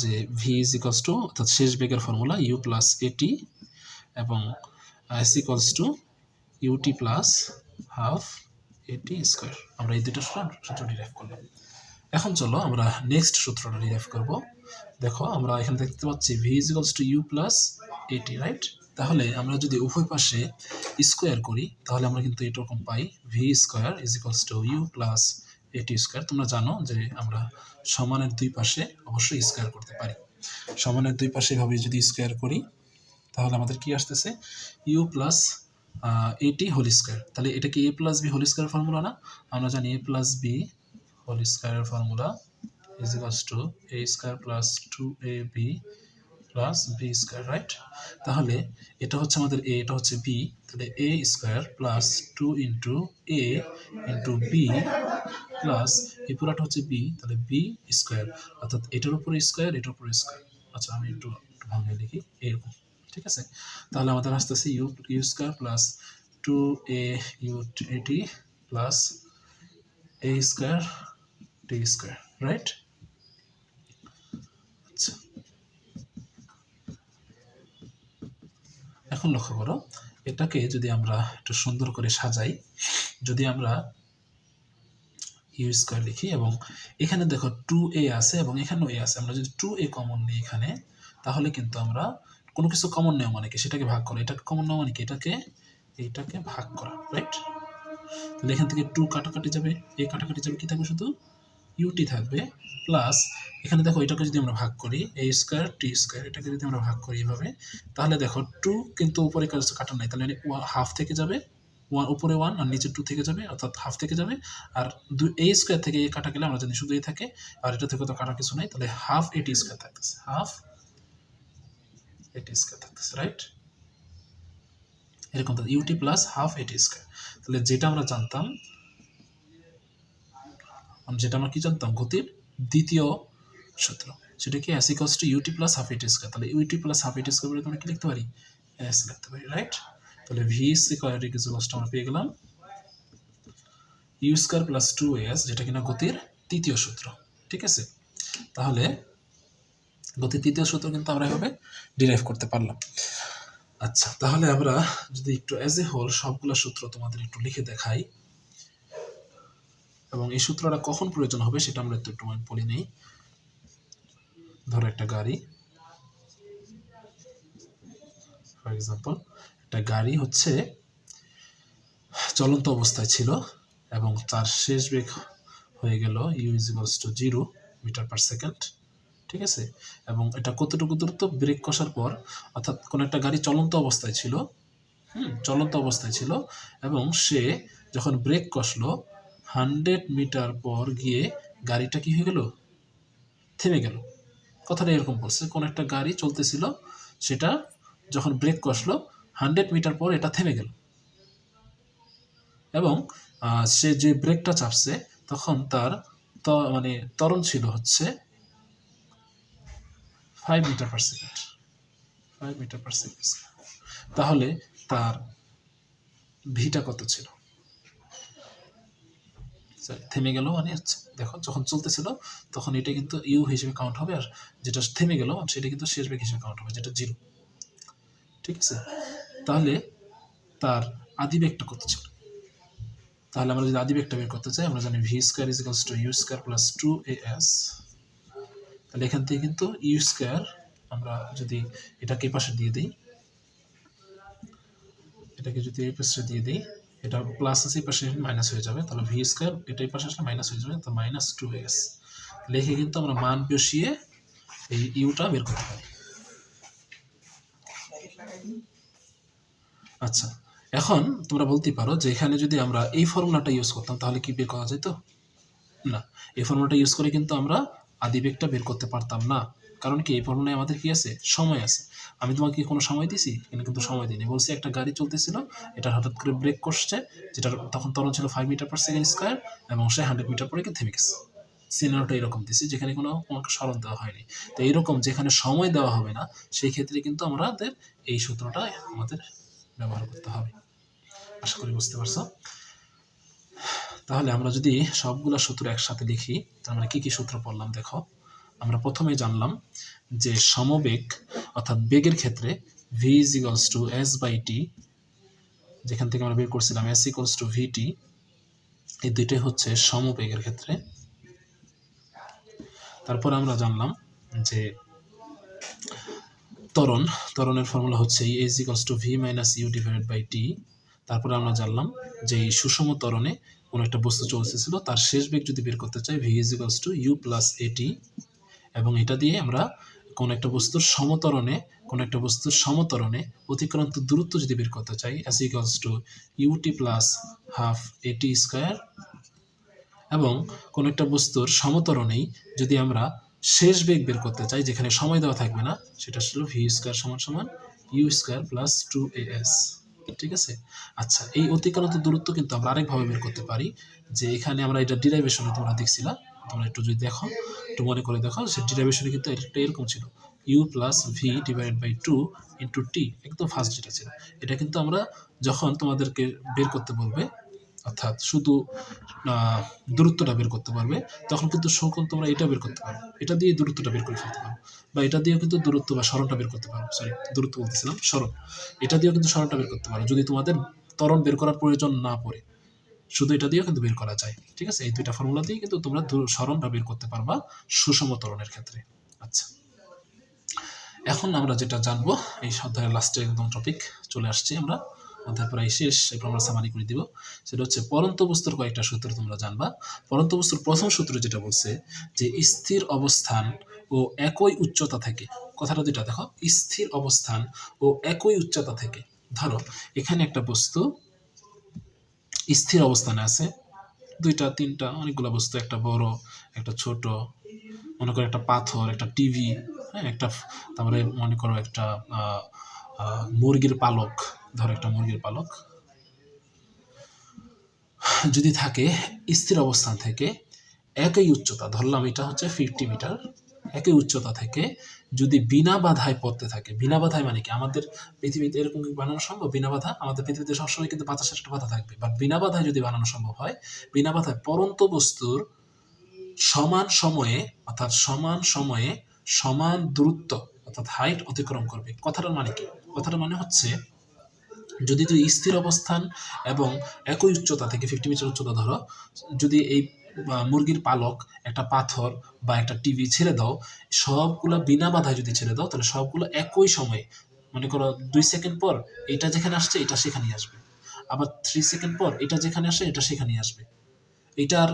যে ভি ইজ ইকুয়ালস টু অর্থাৎ শেষ বেগের ফর্মুলা ইউ প্লাস এটি এবং S equals to UT plus half AT square. আমরা এই দুটো সূত্র ডিরাইভ করলাম। এখন চলো আমরা নেক্সট সূত্রটা ডিরাইভ করব। দেখো আমরা এখানে দেখতে পাচ্ছি V is equals to U plus AT, right? তাহলে আমরা যদি উভয় পাশে স্কোয়ার করি তাহলে আমরা কিন্তু এরকম পাই V square is equals to U plus A T square. তোমরা জানো যে আমরা সমানের দুই পাশে অবশ্যই স্কোয়ার করতে পারি। সমানের দুই পাশে এভাবে যদি স্কোয়ার করি তাহলে আমাদের কি আসতেছে U plus A T whole square. তাহলে এটা কি A plus B whole square formula না? আমরা জানি A plus B whole square formula is equals to A square plus 2ab plus B square, right? তাহলে এটা হচ্ছে আমাদের এ, এটা হচ্ছে বি, তাহলে A square plus 2 into A into B plus এই পুরাটা হচ্ছে বি, তাহলে বি স্কোয়ার, অর্থাৎ এটার উপরে স্কোয়ার, এটার উপরে স্কোয়ার। আচ্ছা আমি একটু ভাঙে লিখি এরকম, ঠিক আছে? তাহলে আমাদের আসতেছে U square plus 2a UT plus A square T square, right? আচ্ছা এখন লক্ষ্য করো, এটাকে যদি আমরা একটু সুন্দর করে সাজাই, যদি আমরা ইউ স্কোয়ার লিখি এবং এখানে দেখো 2a আছে এবং এখানেও a আছে, আমরা যদি 2a কমন নিই এখানে, তাহলে কিন্তু আমরা কোনো কিছু কমন নেওয়া মানে কি সেটাকে ভাগ করা, এটাকে কমন নেওয়া মানে কি এইটাকে ভাগ করা, রাইট? তাহলে এখান থেকে 2 কাটাকাটি যাবে, a কাটাকাটি যাবে, কি থাকবে শুধু ইউটি থাকবে প্লাস এখানে দেখো এটাকে যদি আমরা ভাগ করি এ স্কোয়ার টি স্কোয়ার, এটাকে যদি আমরা ভাগ করি এভাবে, তাহলে দেখো 2 কিন্তু উপরে কাটা নাই, তাহলে হাফ থেকে যাবে, উপরে 1 আর নিচে 2 থেকে যাবে, অর্থাৎ হাফ থেকে যাবে, আর এ স্কোয়ার থেকে এ কাটা গেলে আমরা জানি শুধু এ থাকে, আর এটা থেকে তো কাটা কিছু নাই, তাহলে হাফ এটি স্কোয়ার থাকতেছে, হাফ এটি স্কোয়ার থাকতেছে, রাইট? এরকম UT plus half AT square. তাহলে যেটা আমরা কি জানতাম গতির দ্বিতীয় সূত্র, সেটা কি S equals to UT plus half AT square. তাহলে UT plus half AT square বলে আমরা কি লিখতে পারি, এস লিখতে পারি, রাইট? তাহলে ভি স্কোয়ার ইকুয়ালস টু আমরা পেয়ে গেলাম ইউ স্কোয়ার প্লাস 2as, যেটা কিনা গতির তৃতীয় সূত্র, ঠিক আছে? তাহলে গতির তৃতীয় সূত্র কিন্তু আমরা এভাবে ডিরাইভ করতে পারলাম। আচ্ছা তাহলে আমরা যদি একটু অ্যাজ এ হোল সবগুলো সূত্র তোমাদের একটু লিখে দেখাই এবং এই সূত্রটা কখন প্রয়োজন হবে সেটা আমরা একটু বলে নেই। ধরো একটা গাড়ি, ফর এক্সাম্পল একটা গাড়ি হচ্ছে চলন্ত অবস্থায় ছিল এবং তার শেষ বেগ হয়ে গেল U is equals to 0 metre per second, ঠিক আছে? এবং এটা কতটুকু দূরত্ব ব্রেক কষার পর, অর্থাৎ কোন একটা গাড়ি চলন্ত অবস্থায় ছিল এবং সে যখন ব্রেক কষলো 100 মিটার পর গিয়ে গাড়িটা কি হয়ে গেল, থেমে গেল। কথাটা এরকম বলছে, কোন একটা গাড়ি চলতেছিল, সেটা যখন ব্রেক কষলো 100 মিটার পর এটা থেমে গেল এবং সে যে ব্রেকটা চাপছে তখন তার মানে ত্বরণ ছিল হচ্ছে 5 metre per second, 5 metre per second. তাহলে তার ভিটা কত ছিল? থেমে গেল মানে হচ্ছে দেখো যখন চলতেছিল তখন এটা কিন্তু ইউ হিসেবে কাউন্ট হবে, আর যেটা থেমে গেল সেটা কিন্তু শেষ বেগ হিসেবে কাউন্ট হবে, যেটা 0। ঠিক আছে, তাহলে তার আদি বেগটা কত ছিল? তাহলে আমরা যদি আদি বেগটা বের করতে চাই আমরা জানি V square is equals to U square plus 2as। তাহলে এখান থেকে কিন্তু ইউ স্কয়ার আমরা যদি এটাকে এই পাশে দিয়ে দিই, এটাকে যদি এই পাশে দিয়ে দিই, এটা প্লাস আছে এই পাশে মাইনাস হয়ে যাবে, তাহলে ভি স্কয়ার এটা এই পাশে আসলে মাইনাস হয়ে যাবে, তো মাইনাস 2as লিখে কিন্তু আমরা মান বসিয়ে এই ইউটা বের করতে পারি। আচ্ছা, এখন তোমরা বলতে পারো যে এখানে যদি আমরা এই ফর্মুলাটা ইউজ করতাম তাহলে কি বের করা যেত? না, এই ফর্মুলাটা ইউজ করে কিন্তু আমরা আদি বেগটা বের করতে পারতাম না। কারণ কি, এই ফর্মুলায় আমাদের কি আছে? সময় আছে। আমি তোমাকে কোনো সময় দিছি? এখানে কিন্তু সময় দিইনি। বলছি একটা গাড়ি চলতেছিল, এটা হঠাৎ করে ব্রেক করছে, যেটার তখন ত্বরণ ছিল 5 মিটার পার সেকেন্ড স্কয়ার, এবং সে 100 মিটার পরে থেমে গেছে। সিনারিওটা এরকম দিছি যেখানে কোনো সরণ দেওয়া হয়নি। তো এইরকম যেখানে সময় দেওয়া হবে না সেই ক্ষেত্রে কিন্তু আমাদের এই সূত্রটা আমাদের ব্যবহার করতে হবে। আশা করি বুঝতে পারছো। তাহলে আমরা যদি সবগুলা সূত্র একসাথে লিখি তাহলে আমরা কি কি সূত্র পড়লাম দেখো। আমরা প্রথমে জানলাম যে সমবেগ অর্থাৎ বেগের ক্ষেত্রে v is equals to s by t, যেখান থেকে আমরা বের করছিলাম s equals to vt, এই দুইটাই হচ্ছে সমবেগের ক্ষেত্রে। তারপর আমরা জানলাম যে ত্বরণের ফর্মুলা হচ্ছে e is equals to v minus u divided by t। তারপরে আমরা জানলাম যে এই সুষম ত্বরণে কোনো একটা বস্তু চলতেছিল, তার শেষ বেগ যদি বের করতে চাই v is equals to u plus at, এবং এটা দিয়ে আমরা কোন একটা বস্তুর সমত্বরণে অতিক্রান্ত দূরত্ব যদি বের করতে চাই as equals to ut plus half at square, এবং কোন একটা বস্তুর সমত্বরণেই যদি আমরা শেষ বেগ বের করতে চাই যেখানে সময় দেওয়া থাকবে না, সেটা ছিল v স্কয়ার সমান সমান u স্কয়ার প্লাস 2as। ঠিক আছে। আচ্ছা, এই অতিক্রান্ত দূরত্ব কিন্তু আমরা আরেকভাবে বের করতে পারি, যে এখানে আমরা এটা ডিরাইভেশনে তোমরা দেখছিলা, তোমরা একটু যদি দেখো, একটু মনে করে দেখো, সে ডিরাইভেশনে কিন্তু এটা এরকম ছিল u plus V divided by 2 into T, একদম ফার্স্ট যেটা ছিল। এটা কিন্তু আমরা যখন তোমাদেরকে বের করতে বলবে, অর্থাৎ শুধু দূরত্বটা বের করতে পারবে, তখন কিন্তু সকল তোমরা এটা বের করতে পারো, এটা দিয়ে দূরত্বটা বের করে ফেলতে পারো, বা এটা দিয়েও কিন্তু দূরত্ব বা সরণটা বের করতে পারো। সরি, দূরত্ব বলতেছিলাম, সরণ। এটা দিয়েও কিন্তু সরণটা বের করতে পারো যদি তোমাদের ত্বরণ বের করার প্রয়োজন না পড়ে, শুধু এটা দিয়েও কিন্তু বের করা যায়। ঠিক আছে, এই দুইটা ফর্মুলা দিয়ে কিন্তু তোমরা সরণটা বের করতে পারবা সুষম ত্বরণের ক্ষেত্রে। আচ্ছা, এখন আমরা যেটা জানবো, এই অধ্যায়ের লাস্টে একদম টপিক চলে আসছি, আমরা অধ্যায় প্রায় শেষ, এরপর আমরা সামারি করে দিব। সেটা হচ্ছে পরন্ত বস্তুর কয়েকটা সূত্র তোমরা জানবা। পরন্ত বস্তুর প্রথম সূত্র যেটা বলছে যে স্থির অবস্থান ও একই উচ্চতা থেকে, কথাটা দুইটা দেখো, স্থির অবস্থান ও একই উচ্চতা থেকে। ধরো এখানে একটা বস্তু স্থির অবস্থানে আছে, দুইটা তিনটা অনেকগুলো বস্তু, একটা বড় একটা ছোট, মনে করো একটা পাথর, একটা টিভি, হ্যাঁ, একটা, তারপরে মনে করো একটা মুরগির পালক, ধরো একটা মুরগির পালক যদি থাকে, স্থির অবস্থান থেকে একই উচ্চতা, ধরলাম এটা হচ্ছে 50 মিটার, একই উচ্চতা থেকে যদি বিনা বাধায় পড়তে থাকে, বিনা বাধায় মানে কি, আমাদের পৃথিবীতে এরকম বানানো সম্ভব? বিনা বাধা আমাদের পৃথিবীতে সবসময় কিন্তু 50-60টা বাধা থাকবে, বাট বিনা বাধায় যদি বানানো সম্ভব হয়, বিনা বাধায় পরন্ত বস্তুর সমান সময়ে, অর্থাৎ সমান সময়ে সমান দূরত্ব অর্থাৎ হাইট অতিক্রম করবে। কথাটার মানে কি? কথাটার মানে হচ্ছে যদি তুই স্থির অবস্থান এবং একই উচ্চতা থেকে 50 মিটার উচ্চতা ধরো, যদি এই মুরগির পালক, একটা পাথর বা একটা টিভি ছেড়ে দাও, সবগুলো বিনা বাধায় যদি ছেড়ে দাও, তাহলে সবগুলো একই সময়ে, মনে করো 2 সেকেন্ড পর এটা যেখানে আসছে এটা সেখানেই আসবে, আবার 3 সেকেন্ড পর এটা যেখানে আসে এটা সেখানেই আসবে। এটার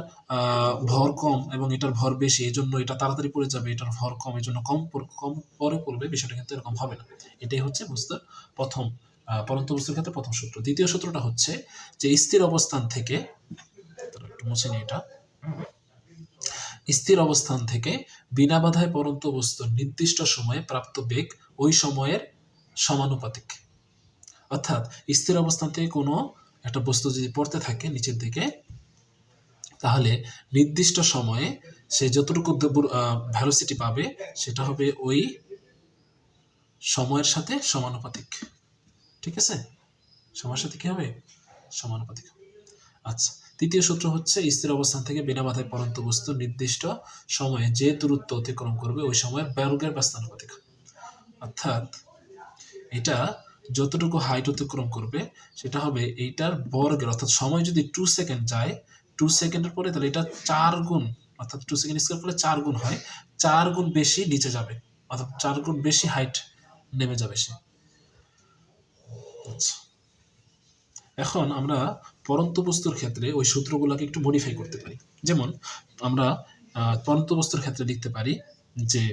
ভর কম এবং এটার ভর বেশি, এই জন্য এটা তাড়াতাড়ি পড়ে যাবে, এটার ভর কম এই জন্য কম পরে পড়বে, বিষয়টা কিন্তু এরকম হবে না। এটাই হচ্ছে বস্তুর প্রথম পরন্ত বস্তুর ক্ষেত্রে প্রথম সূত্র। দ্বিতীয় সূত্রটা হচ্ছে যে স্থির অবস্থান থেকে, একটু মুছে নিই এটা, স্থির অবস্থান থেকে বিনা বাধায় পরন্ত বস্তুর নির্দিষ্ট সময়ে প্রাপ্ত বেগ ওই সময়ের সমানুপাতিক। অর্থাৎ স্থির অবস্থান থেকে কোনো একটা বস্তু যদি পড়তে থাকে নিচের দিকে, তাহলে নির্দিষ্ট সময়ে সে যতটুকু ভেলোসিটি পাবে সেটা হবে ওই সময়ের সাথে সমানুপাতিক। ঠিক আছে, সময়ের সাথে কি হবে? সমানুপাতিক। আচ্ছা, তৃতীয় সূত্র হচ্ছে স্থির অবস্থান থেকে বিনা বাধায় পড়ন্ত বস্তু নির্দিষ্ট সময়ে যে দূরত্ব অতিক্রম করবে ওই সময়ের বর্গের ব্যস্তানুপাতিক। অর্থাৎ এটা যতটুকু হাইট অতিক্রম করবে সেটা হবে এইটার বর্গের, অর্থাৎ সময় যদি 2 সেকেন্ড যায়, 2 সেকেন্ডের পরে তাহলে এটা 4 গুণ, অর্থাৎ 2 সেকেন্ড স্কয়ার করলে 4 গুণ হয়, 4 গুণ বেশি নিচে যাবে, অর্থাৎ 4 গুণ বেশি হাইট নেমে যাবে সে। আচ্ছা, এখন আমরা পরন্ত বস্তুর ক্ষেত্রে ওই সূত্রগুলোকে একটু মডিফাই করতে পারি। যেমন আমরা পরন্ত বস্তুর ক্ষেত্রে লিখতে পারি যে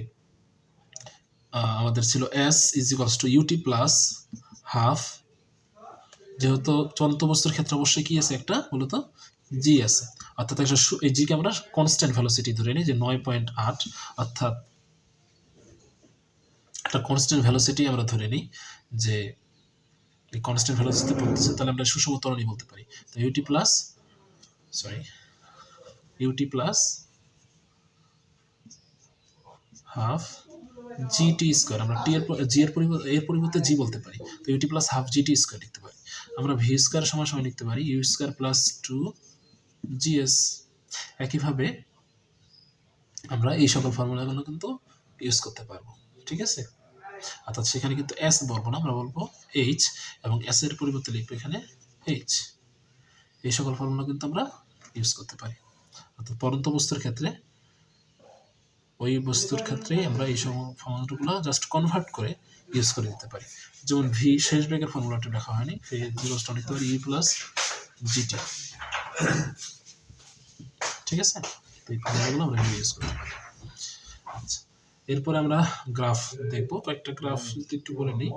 আমাদের ছিল s = ut প্লাস হাফ, যেহেতু চলন্ত বস্তুর ক্ষেত্রে অবশ্যই কি আছে, একটা মূলত জি আছে, অর্থাৎ এই জিকে আমরা কনস্ট্যান্ট ভেলোসিটি ধরে নিই যে 9.8, অর্থাৎ একটা কনস্ট্যান্ট ভেলোসিটি আমরা ধরে নিই যে এই কনস্ট্যান্ট ভেলোসিটি পড়তেছে, তাহলে আমরা সুষম ত্বরণই বলতে পারি। তো ut plus half gt square, আমরা টি এর জি এর পরিবর্তে জি বলতে পারি, তো ut plus half gt square লিখতে পারি। আমরা ভি স্কয়ার সমান লিখতে পারি u স্কয়ার প্লাস 2gs। একইভাবে আমরা এই সকল ফর্মুলাগুলো কিন্তু ইউজ করতে পারবো। ঠিক আছে, অর্থাৎ সেখানে কিন্তু এস বলবো না, আমরা বলবো এইচ, এবং এস এর পরিবর্তে লিখবো এখানে এইচ। এই সকল ফর্মুলা কিন্তু আমরা ইউজ করতে পারি। অর্থাৎ পরন্ত বস্তুর ক্ষেত্রে ওই বস্তুর ক্ষেত্রে আমরা এই সব ফর্মুলাগুলো জাস্ট কনভার্ট করে ইউজ করে দিতে পারি। যেমন ভি শেষ বেগের ফর্মুলাটা লেখা হয়নি, লিখতে পারি ই প্লাস জিটি। ঠিক আছে, এই ফর্মুলাগুলো আমরা ইউজ করতে পারি। আচ্ছা, এরপরে আমরা গ্রাফ দেখবো, কয়েকটা গ্রাফ একটু বলে নিই।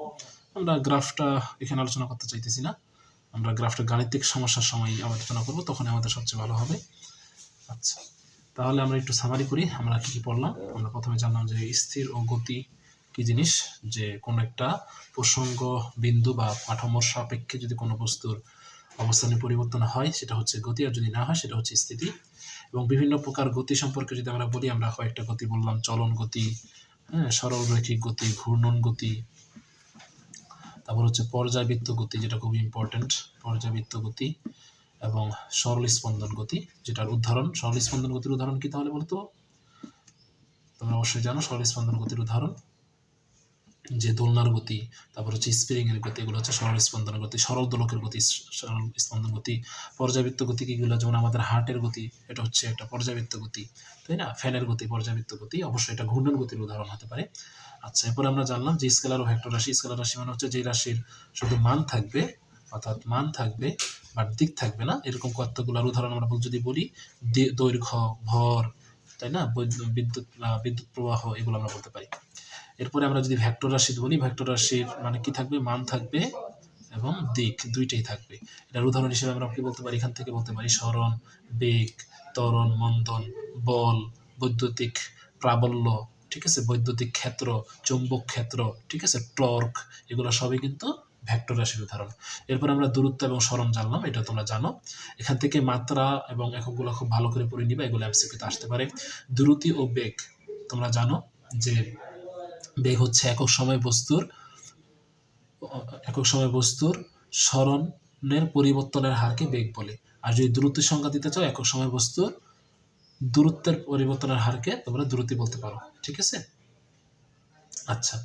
আমরা গ্রাফটা এখানে আলোচনা করতে চাইতেছি না, আমরা গ্রাফটা গাণিতিক সমস্যার সময় আলোচনা করবো, তখন আমাদের সবচেয়ে ভালো হবে। আচ্ছা, তাহলে আমরা একটু সামারি করি আমরা কি কি পড়লাম। আমরা প্রথমে জানলাম যে স্থির ও গতি কি জিনিস, যে কোনো একটা প্রসঙ্গ বিন্দু বা কাঠামোর সাপেক্ষে যদি কোনো বস্তুর অবস্থানের পরিবর্তন হয় সেটা হচ্ছে গতি, আর যদি না হয় সেটা হচ্ছে স্থিতি। এবং বিভিন্ন প্রকার গতি সম্পর্কে যদি আমরা বলি, আমরা কয়েকটা গতি বললাম, চলন গতি, হ্যাঁ, সরল রৈখিক গতি, ঘূর্ণন গতি, তারপর হচ্ছে পর্যায়বৃত্ত গতি, যেটা খুবই ইম্পর্টেন্ট, পর্যায়বৃত্ত গতি, এবং সরল স্পন্দন গতি, যেটার উদাহরণ, সরল স্পন্দন গতির উদাহরণ কি তাহলে বলতো? তোমরা অবশ্যই জানো সরল স্পন্দন গতির উদাহরণ যে দোলনার গতি, তারপর হচ্ছে স্প্রিং এর গতি, এগুলো হচ্ছে সরল স্পন্দন গতি। সরল দোলকের গতি সরল স্পন্দন গতি। পর্যাবৃত্ত গতি কিগুলো, যেমন আমাদের হার্টের গতি, এটা হচ্ছে একটা পর্যাবৃত্ত গতি, তাই না? ফ্যানের গতি পর্যাবৃত্ত গতি, অবশ্যই এটা ঘূর্ণন গতির উদাহরণ হতে পারে। আচ্ছা, এরপরে আমরা জানলাম যে স্কেলার ও ভেক্টর রাশি। স্কেলার রাশি মানে হচ্ছে যে রাশির শুধু মান থাকবে, অর্থাৎ মান থাকবে বাট দিক থাকবে না, এরকম কতগুলোর উদাহরণ আমরা যদি বলি, দৈর্ঘ্য, ভর, তাই না, বিদ্যুৎ প্রবাহ, এগুলো আমরা বলতে পারি। এরপরে আমরা যদি ভেক্টর রাশি বলি, ভেক্টর রাশির মানে কি থাকবে? মান থাকবে এবং দিক দুইটাই থাকবে। এটার উদাহরণ হিসেবে আমরা কি বলতে পারি? এখান থেকে বলতে পারি সরণ, বেগ, ত্বরণ, মন্দন, বল, বৈদ্যুতিক প্রাবল্য, ঠিক আছে, বৈদ্যুতিক ক্ষেত্র, চৌম্বক ক্ষেত্র, ঠিক আছে, টর্ক, এগুলো সবই কিন্তু ভেক্টর রাশির উদাহরণ। এরপর আমরা দূরত্ব এবং সরণ জানলাম, এটা তোমরা জানো। এখান থেকে মাত্রা এবং এককগুলো খুব ভালো করে পড়ে নিবা, এগুলো এমসিকিউতে আসতে পারে। দ্রুতি ও বেগ তোমরা জানো যে বেগ হচ্ছে একক সময় বস্তুর সরণের পরিবর্তনের হারকে বেগ বলে। আর যদি দূরত্বের সংজ্ঞা দিতে চাও, একক সময় বস্তুর দূরত্বের পরিবর্তনের হারকে তোমরা দ্রুতি বলতে পারো। ঠিক আছে, আচ্ছা,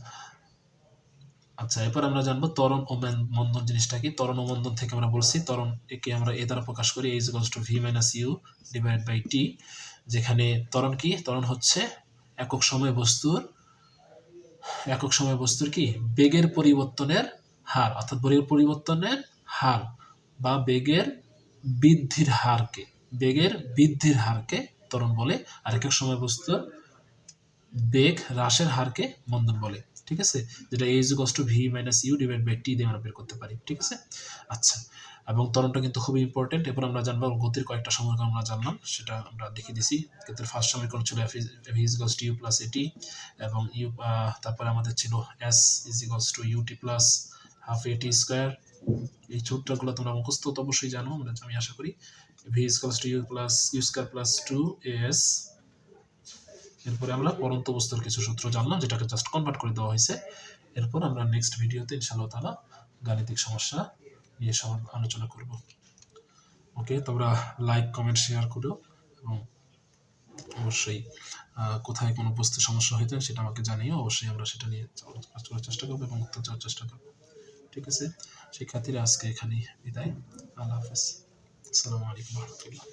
এরপর আমরা জানবো ত্বরণ ও মন্দন জিনিসটা কি। ত্বরণ ও মন্দন থেকে আমরা বলছি ত্বরণ একে আমরা এ দ্বারা প্রকাশ করি, a = v - u / t। যেখানে ত্বরণ কি? ত্বরণ হচ্ছে একক সময় বস্তুর কি বেগের পরিবর্তনের হার, অর্থাৎ বেগের পরিবর্তনের হার বা বেগের বৃদ্ধির হারকে ত্বরণ বলে। আর একক সময় বস্তুর বেগ হ্রাসের হারকে মন্দন বলে। ঠিক আছে, যেটা a = v - u / t দিয়ে আমরা বের করতে পারি। ঠিক আছে, আচ্ছা, এবং ত্বরণটা কিন্তু খুবই ইম্পর্টেন্ট। এরপর আমরা জানবো গতির কয়েকটা সমীকরণ আমরা জানলাম, সেটা আমরা দেখিয়ে দিছি। গতির ফার্স্ট সমীকরণ ছিল f = u + at, এবং তারপরে আমাদের ছিল s = ut + half A T square. এই সূত্রগুলো তোমরা মুখস্থ তো অবশ্যই জানো, আমি আশা করি। V equals to U plus U square plus 2as। এরপরে আমরা পরন্ত বস্তুর কিছু সূত্র জানলাম, যেটাকে জাস্ট কনভার্ট করে দেওয়া হয়েছে। এরপর আমরা নেক্সট ভিডিওতে ইনশাআল্লাহ তাআলা গাণিতিক সমস্যা নিয়ে আলোচনা করব। ওকে, তোমরা লাইক কমেন্ট শেয়ার করো এবং অবশ্যই কোথায় কোনো বস্তু সমস্যা হয়েছে সেটা আমাকে জানিও। অবশ্যই আমরা সেটা নিয়ে কাজ করার চেষ্টা করবো এবং উত্তর দেওয়ার চেষ্টা করবো। ঠিক আছে, শিক্ষার্থীরা আজকে এখানেই বিদায়। আল্লাহ হাফেজ। আসসালামু আলাইকুম রহমতুল্লাহ।